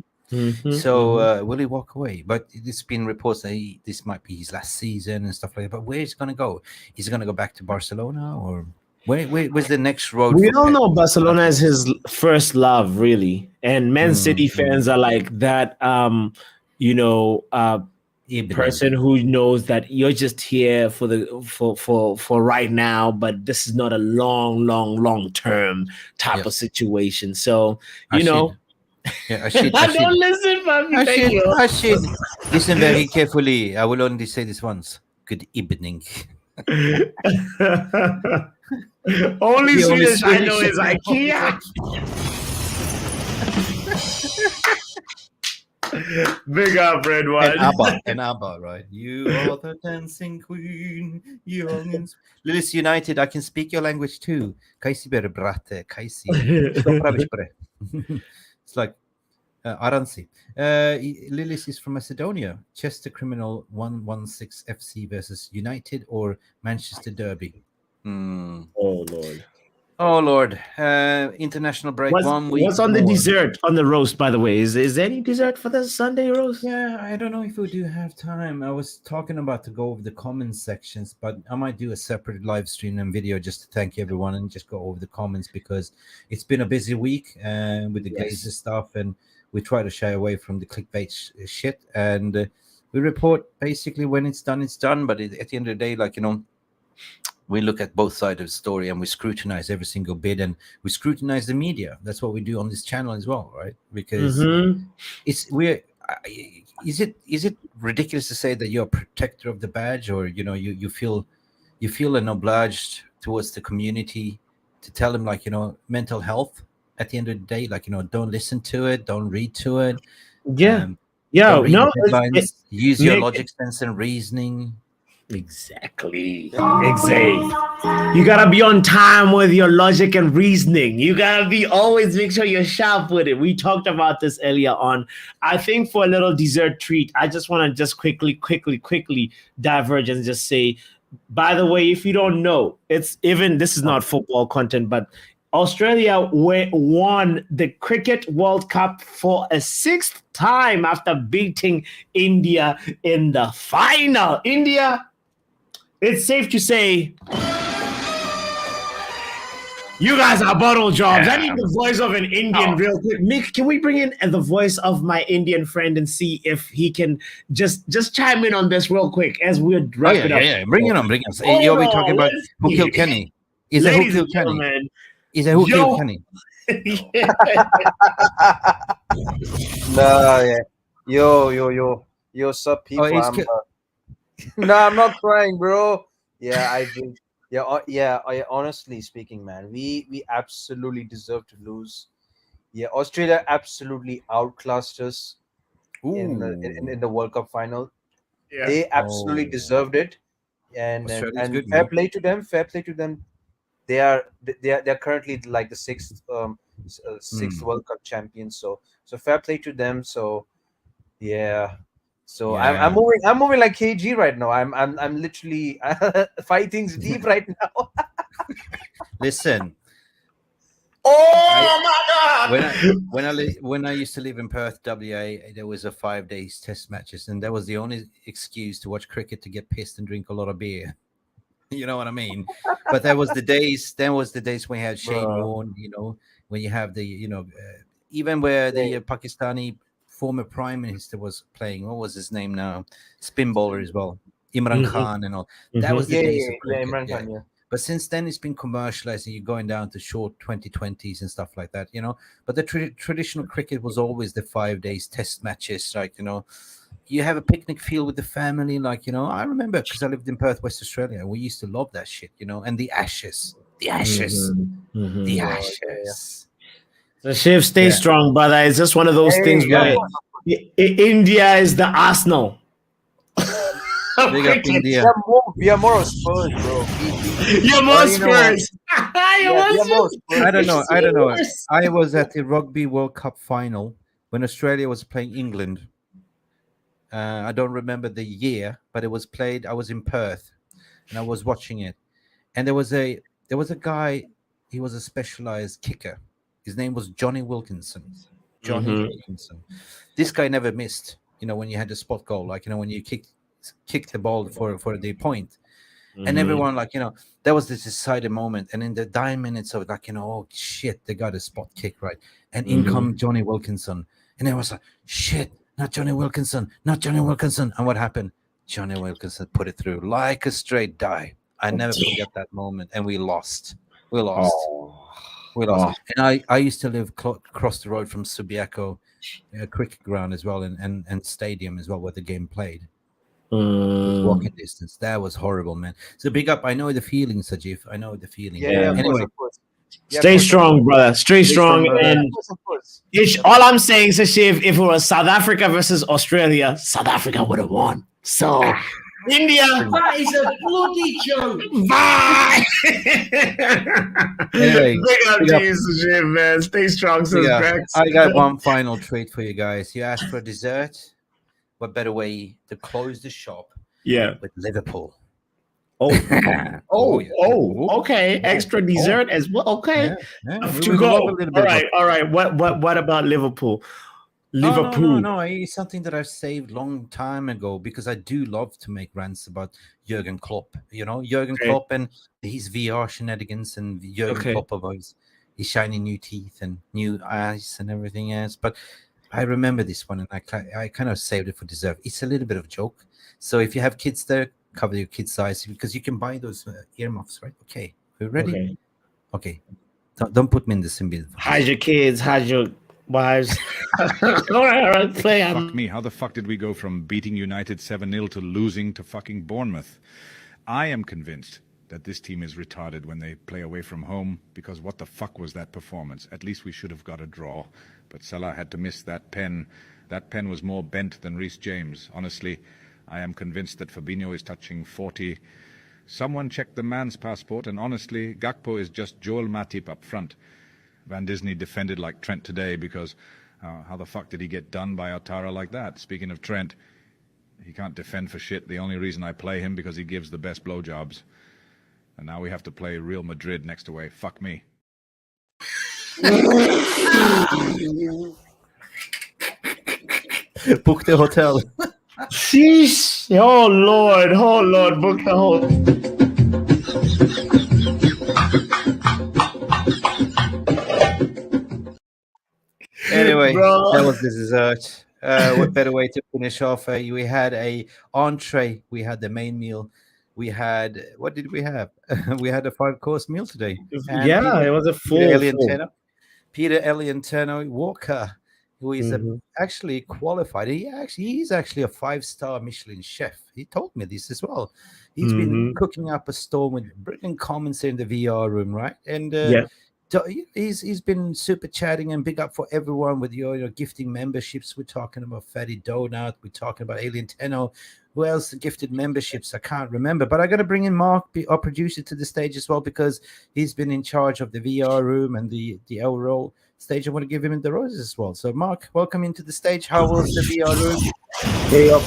So will he walk away? But it's been reports that this might be his last season and stuff like that. But where is he going to go? Is he going to go back to Barcelona, or where's the next road? We don't know. Barcelona is his first love, really, and Man City fans are like that. Person who knows that you're just here for right now, but this is not a long term type of situation. So Yeah, I don't listen, Papi. I should listen very carefully. I will only say this once. Good evening. Only Swedish I know is IKEA. Big up, Red One. And ABBA, right? You are the dancing queen. Lillis United, I can speak your language too. Kaisi ber brate, kaisi. It's like Aransi. Lillis is from Macedonia. Chester Criminal 116 FC versus United or Manchester Derby. Oh Lord. International break. 1 week. What's on the dessert on the roast, by the way? Is there any dessert for the Sunday roast? Yeah, I don't know if we do have time. I was talking about to go over the comments sections, but I might do a separate live stream and video just to thank everyone and just go over the comments, because it's been a busy week with the Glazer stuff, and we try to shy away from the clickbait shit, and we report basically when it's done, but at the end of the day, we look at both sides of the story and we scrutinize every single bit, and we scrutinize the media. That's what we do on this channel as well, right? Because is it ridiculous to say that you're a protector of the badge, or you feel an obliged towards the community to tell them mental health at the end of the day, don't listen to it, don't read to it. Use your logic, sense, and reasoning. Exactly. You gotta be on time with your logic and reasoning. You gotta always make sure you're sharp with it. We talked about this earlier on. I think for a little dessert treat, I just want to just quickly diverge and just say, by the way, if you don't know, this is not football content, but Australia won the Cricket World Cup for a 6th time after beating India in the final. India, it's safe to say, you guys are bottle jobs. I need the voice of an Indian real quick. Mick, can we bring in the voice of my Indian friend and see if he can just chime in on this real quick as we're wrapping it up? Yeah, bring it on. You'll be talking about who killed Kenny. Is it who killed Kenny? Is it who killed Kenny? No, yeah. Yo, sub people. No, I'm not crying, bro. Yeah, I think. Yeah, I honestly speaking, man, we absolutely deserve to lose. Yeah, Australia absolutely outclassed us in the World Cup final. Yeah. They absolutely deserved it, and Australia's good, fair man. play to them. Fair play to them. They're currently like the sixth World Cup champions. So fair play to them. So yeah. So I'm moving like KG right now. I'm literally fighting deep right now. Listen, Oh my God! when I used to live in Perth, WA, there was a 5 days test matches, and that was the only excuse to watch cricket to get pissed and drink a lot of beer. You know what I mean? But that was the days. Then was the days when you had Shane Warne. You know, when you have the even where the Pakistani former prime minister was playing. What was his name now? Spin bowler as well, Imran Khan and all. That was the days of cricket. Imran Khan, yeah. But since then, it's been commercialized, and you're going down to short 2020s and stuff like that, you know. But the traditional cricket was always the 5 days test matches, like, you know, you have a picnic field with the family, like, you know. I remember because I lived in Perth, West Australia, and we used to love that shit, you know. And the Ashes. So Shiv, stay strong, brother. It's just one of those things where India is the Arsenal. Big up India. We are more Spurs, bro. You're more Spurs. I don't know. I was at the Rugby World Cup final when Australia was playing England. I don't remember the year, but it was played. I was in Perth, and I was watching it. And there was a guy. He was a specialized kicker. His name was Johnny Wilkinson. Wilkinson. This guy never missed. You know, when you had the spot goal, like, you know, when you kicked the ball for the point. And everyone, like, you know, that was this decided moment. And in the dying minutes of, like, you know, oh shit, they got a spot kick, right? And in come Johnny Wilkinson. And it was like, shit, not Johnny Wilkinson. And what happened? Johnny Wilkinson put it through like a straight dive. I never forget that moment. And we lost. We lost. And I used to live across the road from Subiaco cricket ground as well, and stadium as well, where the game played. Walking distance. That was horrible, man. So big up. I know the feeling, Sajif. I know the feeling. Yeah, anyway, of course. Stay strong, brother. Stay strong. And all I'm saying is, Sajif, if it was South Africa versus Australia, South Africa would have won. So India, That is a bloody joke. bye. Anyway, Big up to you, Sajif, man. Stay strong, I got one final treat for you guys. You asked for a dessert. What better way to close the shop? Yeah, with Liverpool. Okay. Extra dessert as well. Okay, to go. All right. What about Liverpool? No. It's something that I've saved long time ago because I do love to make rants about Jurgen Klopp. You know, Jurgen Klopp and his VR shenanigans, and Jurgen Klopp about his shiny new teeth and new eyes and everything else. But I remember this one, and I kind of saved it for dessert. It's a little bit of a joke. So if you have kids there, cover your kids' eyes because you can buy those earmuffs, right? Okay, are you ready? Okay. Don't put me in the symbol. Hide your kids, hide your wives. All right, play. Fuck me. How the fuck did we go from beating United 7-0 to losing to fucking Bournemouth? I am convinced that this team is retarded when they play away from home, because what the fuck was that performance? At least we should have got a draw. But Salah had to miss that pen. That pen was more bent than Reece James. Honestly, I am convinced that Fabinho is touching 40. Someone checked the man's passport, and honestly, Gakpo is just Joel Matip up front. Van Disney defended like Trent today because how the fuck did he get done by Ouattara like that? Speaking of Trent, he can't defend for shit. The only reason I play him because he gives the best blowjobs. And now we have to play Real Madrid next away. Fuck me. Book the hotel. Sheesh. Oh Lord, book the hotel. Anyway, that was the dessert. What better way to finish off? We had a entree. We had the main meal. We had, what did we have? We had a 5-course meal today. And it was a full. Peter Eliantenno Walker. who is actually qualified. He's actually a 5-star Michelin chef. He told me this as well. He's been cooking up a storm with brilliant comments in the VR room, right? And he's been super chatting, and big up for everyone with your gifting memberships. We're talking about Fatty Donut. We're talking about Alien Tenno. Who else gifted memberships? I can't remember, but I got to bring in Mark, our producer, to the stage as well, because he's been in charge of the VR room and the overall stage. I want to give him the roses as well. So, Mark, welcome into the stage. How was the VR room? Hey up,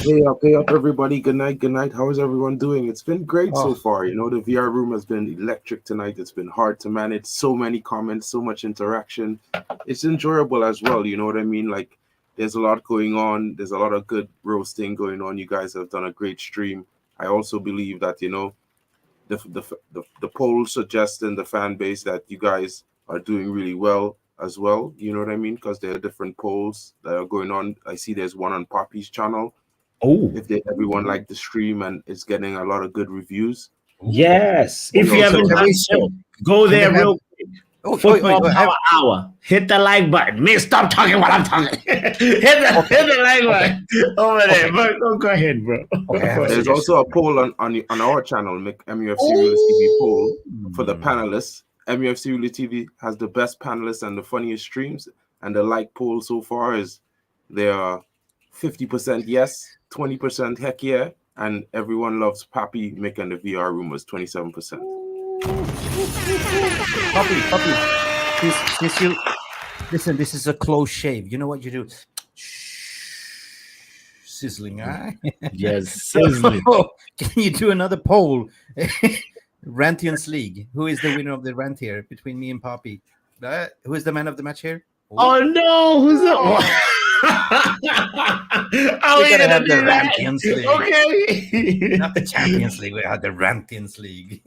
everybody. Good night. How is everyone doing? It's been great so far. The VR room has been electric tonight. It's been hard to manage. So many comments, so much interaction. It's enjoyable as well. You know what I mean? Like, there's a lot going on. There's a lot of good roasting going on. You guys have done a great stream. I also believe that, the poll suggesting the fan base that you guys are doing really well as well. You know what I mean? Because there are different polls that are going on. I see there's one on Papi's channel. Oh, if everyone liked the stream and it's getting a lot of good reviews. Yes. If you haven't done so, go there real quick. Football Power Hour. Hit the like button. Me, stop talking while I'm talking. hit the like button over there. But go ahead, bro. Okay, there's also a poll on our channel, MUFC Real TV poll for the panelists. MUFC Real TV has the best panelists and the funniest streams. And the like poll so far is there are 50% yes, 20% heck yeah, and everyone loves Papi, Mick, and the VR room was 27%. Papi, since you listen, this is a close shave. You know what you do? Sizzling, huh? Yes, sizzling. Can you do another poll? Rantians League. Who is the winner of the rant here between me and Papi? Who is the man of the match here? Oh no, who's that? We gotta have the Rantians League. Okay. Not the Champions League. We have the Rantians League.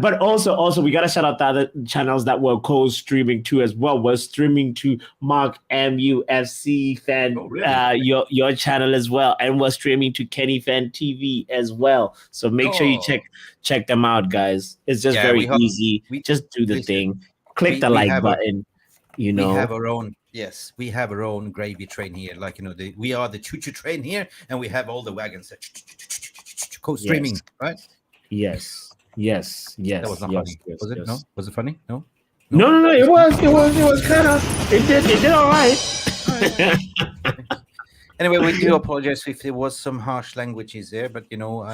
But also we gotta shout out the other channels that were co-streaming too as well. We're streaming to Mark MUFC Fan, your channel as well, and we're streaming to Kenny Fan TV as well. So make sure you check them out, guys. It's just very easy. Just do the thing. Click the like button. We have our own. Yes, we have our own gravy train here. Like we are the choo-choo train here, and we have all the wagons that co-streaming, right? Yes. That was not funny. Was it? No. Was it funny? No. No. It was kind of. It did all right. Anyway, we do apologize if there was some harsh languages there, but there will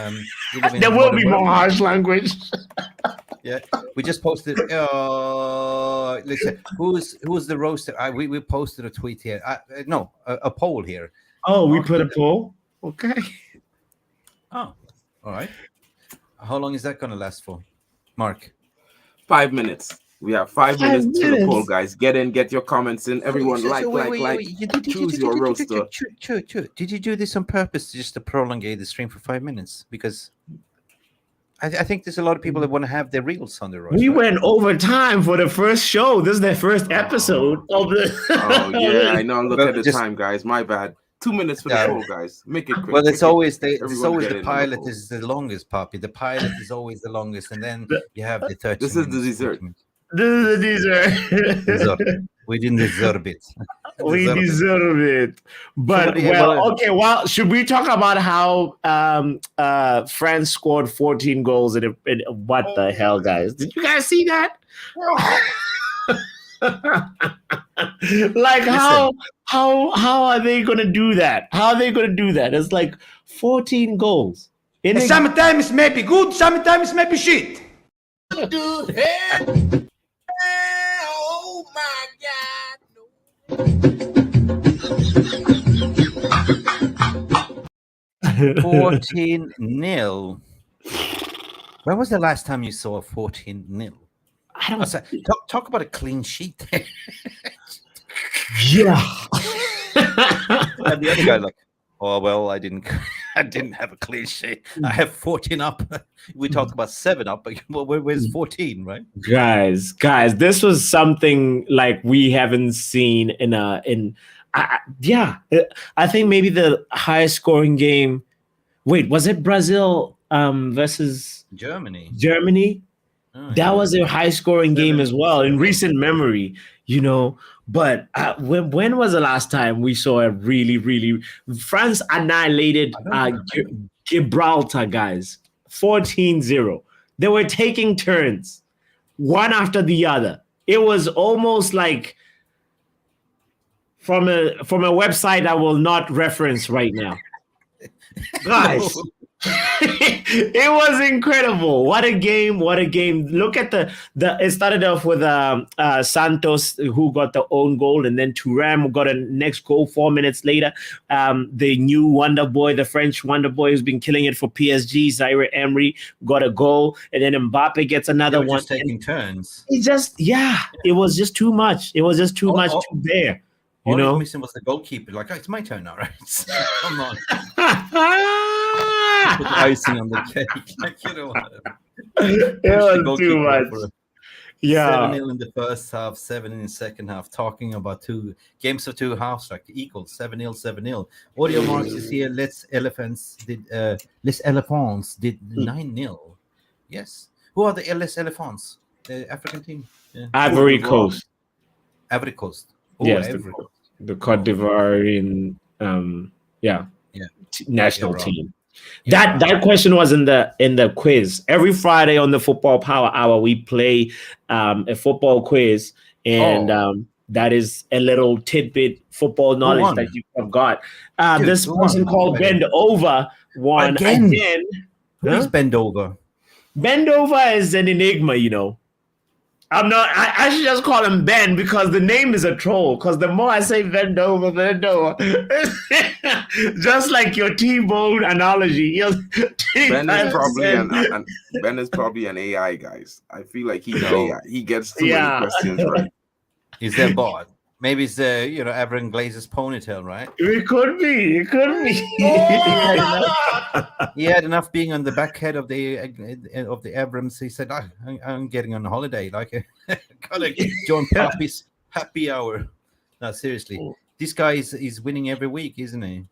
be more harsh language. Yeah, we just posted. Listen, who's the roaster? We posted a tweet here. A poll here. Oh, we put a poll. Okay. Oh, all right. How long is that going to last for, Mark? 5 minutes. We have 5 minutes to the poll, guys. Get in, get your comments in. Everyone, choose your roaster. Did you do this on purpose just to prolong the stream for 5 minutes? Because I think there's a lot of people that want to have their reels on the road. We went over time for the first show. This is the first episode of the. Oh yeah, I know. Look at the time, guys. My bad. 2 minutes for the poll, guys. Make it quick. Well, it's always the pilot is the longest, Papi. The pilot is always the longest, and then you have the 30. This is the dessert. This is the dessert. We didn't deserve it. We deserve it. But well, should we talk about how France scored 14 goals in what the hell, guys? Did you guys see that? Like how are they gonna do that? How are they gonna do that? It's like 14 goals. Sometimes maybe good, sometimes maybe shit. Oh my God. 14-0. When was the last time you saw a 14-0? I don't talk about a clean sheet. Yeah. And the other guy like, oh well, I didn't have a clean sheet. I have 14 up. We talked about 7 up, but where's 14, right? Guys, this was something like we haven't seen I think maybe the highest scoring game. Wait, was it Brazil versus Germany? Oh, that was a high scoring game as well in recent memory. you know. But when was the last time we saw a really France annihilated Gibraltar, guys, 14-0. They were taking turns, one after the other. It was almost like from a website I will not reference right now. Guys, it was incredible. What a game. Look at the it started off with Santos, who got the own goal, and then Thuram got a next goal 4 minutes later. The new wonder boy, the French wonder boy who's been killing it for PSG, Zaire Emery, got a goal, and then Mbappe gets another one. Just taking turns. It was just too much. It was just too much to bear. You know, missing was the goalkeeper. Like, it's my turn now, right? Come on. Put the icing on the cake. Like, you know what? It was too much. Yeah. 7-0 in the first half, 7 in the second half. Talking about two games of two halves, like equal 7-0, 7-0. Audio marks is here. Les Elephants did 9-0. Yes. Who are the Les Elephants? The African team. Yeah. Ivory Coast. Ivory Coast. Yes, the Cote d'Ivoire national team. That question was in the quiz. Every Friday on the Football Power Hour, we play a football quiz, and that is a little tidbit football knowledge that you have got. This person called Bend Over won again. Who's Bend Over? Bend Over is an enigma, you know. I should just call him Ben because the name is a troll. Because the more I say bend over, just like your T-bone analogy. Ben is probably an AI, guys. I feel like he's AI. He gets too many questions right. Is that bot? Maybe it's Avram Glazer's ponytail, right? It could be. He had enough being on the back head of the Abrams. He said, I'm getting on holiday. Like, gotta join Papi's happy hour. No, seriously. This guy is winning every week, isn't he?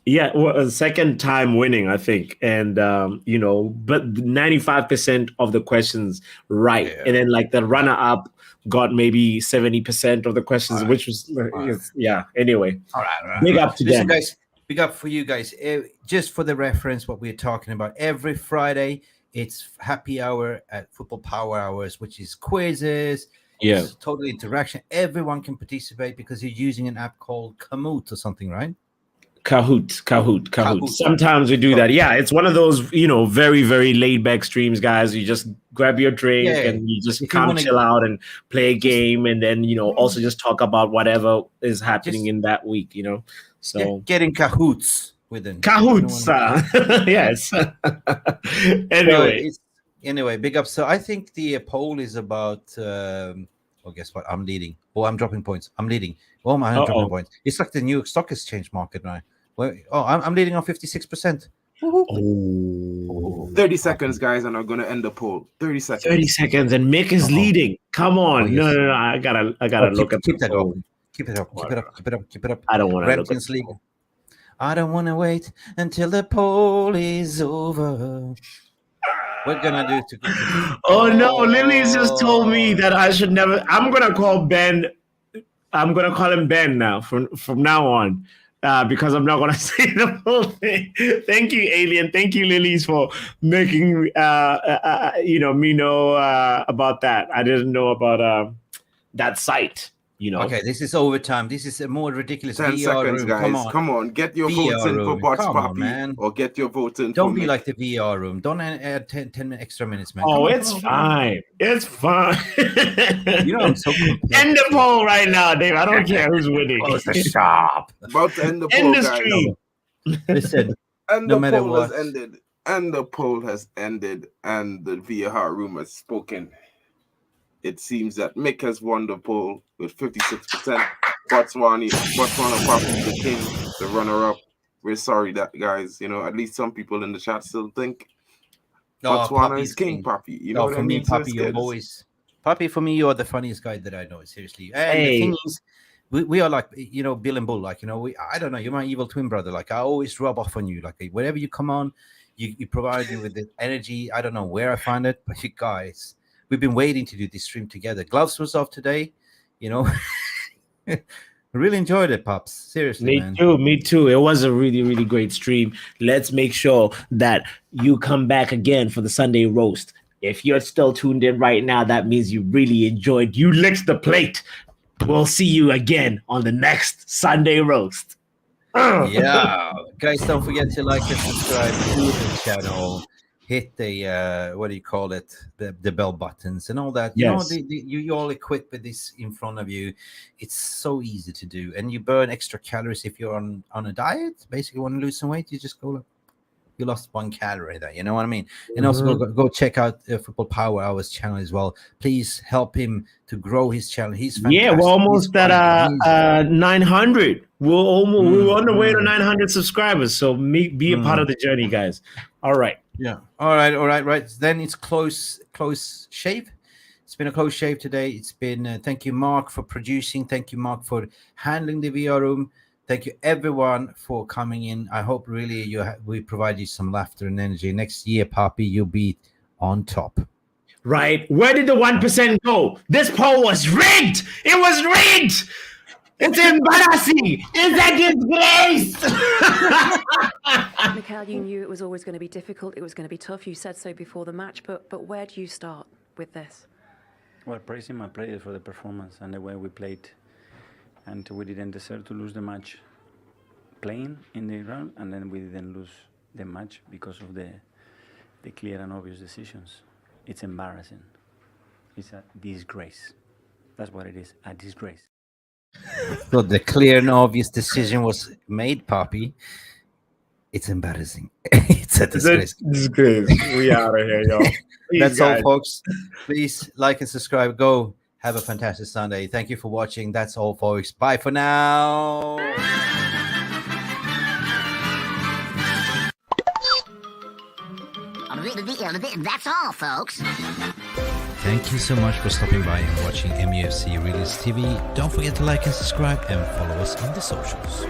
Yeah, well, a second time winning, I think. And, but 95% of the questions right. Yeah. And then, like, the runner-up got maybe 70% of the questions, which was, anyway. All right. Big up to them. Guys, big up for you guys. Just for the reference, what we're talking about, every Friday, it's happy hour at Football Power Hours, which is quizzes. Yeah. It's total interaction. Everyone can participate because you're using an app called Kahoot or something, right? Kahoot. Sometimes we do that. Yeah, it's one of those, very, very laid back streams, guys. You just grab your drink and you just chill out and play a game, and then also just talk about whatever is happening in that week. So getting Kahoots with them. Kahoots, yes. Anyway, big up. So I think the poll is about. Guess what? I'm leading. I'm dropping points. I'm leading. I'm dropping points. It's like the new stock exchange market now. I'm leading on 56%. 30 seconds, guys, and I'm going to end the poll. 30 seconds. 30 seconds, and Mick is leading. Come on. No. I gotta look at keep that poll. up. Keep it up. I don't want to look at League. I don't want to wait until the poll is over. We're gonna do to. Oh no! Lily's just told me that I should never. I'm gonna call Ben. I'm gonna call him Ben now from now on, because I'm not gonna say the whole thing. Thank you, Alien. Thank you, Lily's, for making me know about that. I didn't know about that site. Okay, this is overtime. This is a more ridiculous 10 VR seconds, room. guys. Come on. Get your votes in for botswanapapi, or get your votes in. Don't be like the VR room. Don't add 10 extra minutes, man. Oh, it's fine. It's fine. I'm so competitive. End the poll right now, Dave. I don't care who's winning. Close the shop. About to end the poll, guys. Listen, and the poll has ended. And the poll has ended. And the VR room has spoken. It seems that Mick has won the poll with 56%. Botswanapapi, the king, the runner-up. We're sorry that, guys. At least some people in the chat still think Botswana is king, Papi. What I mean? Papi, you're always... Papi, for me, you're the funniest guy that I know, seriously. And the thing is, we are like, Bill and Bull. Like, I don't know, you're my evil twin brother. Like, I always rub off on you. Like, whenever you come on, you provide me with the energy. I don't know where I find it, but you guys... We've been waiting to do this stream together. Gloves was off today. you know. I really enjoyed it, Pops. Seriously, man. Me too. It was a really, really great stream. Let's make sure that you come back again for the Sunday roast. If you're still tuned in right now, that means you really enjoyed. You licked the plate. We'll see you again on the next Sunday roast. Yeah, guys, don't forget to like and subscribe to the channel. Hit the what do you call it? The bell buttons and all that. You know, you all equipped with this in front of you. It's so easy to do, and you burn extra calories if you're on a diet. Basically, want to lose some weight, you just go. You lost 1 calorie there. You know what I mean? And also go check out Football Power Hour's channel as well. Please help him to grow his channel. He's fantastic. Yeah, we're almost at 900. We're on the way to 900 subscribers. So be a part of the journey, guys. All right. Yeah. All right. Then it's close shave. It's been a close shave today. It's been thank you, Mark, for producing. Thank you, Mark, for handling the VR room. Thank you, everyone, for coming in. I hope really we provide you some laughter and energy. Next year, Papi, you'll be on top. Right. Where did the 1% go? This poll was rigged. It was rigged. It's embarrassing. It's a disgrace. Mikel, you knew it was always going to be difficult. It was going to be tough. You said so before the match. But where do you start with this? Well, praising my players for the performance and the way we played. And we didn't deserve to lose the match playing in the ground, and then we didn't lose the match because of the clear and obvious decisions. It's embarrassing. It's a disgrace. That's what it is, a disgrace. So the clear and obvious decision was made, Papi. It's embarrassing. It's a disgrace. We out of here, y'all. That's all, folks. Please like and subscribe. Go. Have a fantastic Sunday. Thank you for watching. That's all, folks. Bye for now. That's all, folks. Thank you so much for stopping by and watching MUFC Realist TV. Don't forget to like and subscribe and follow us on the socials.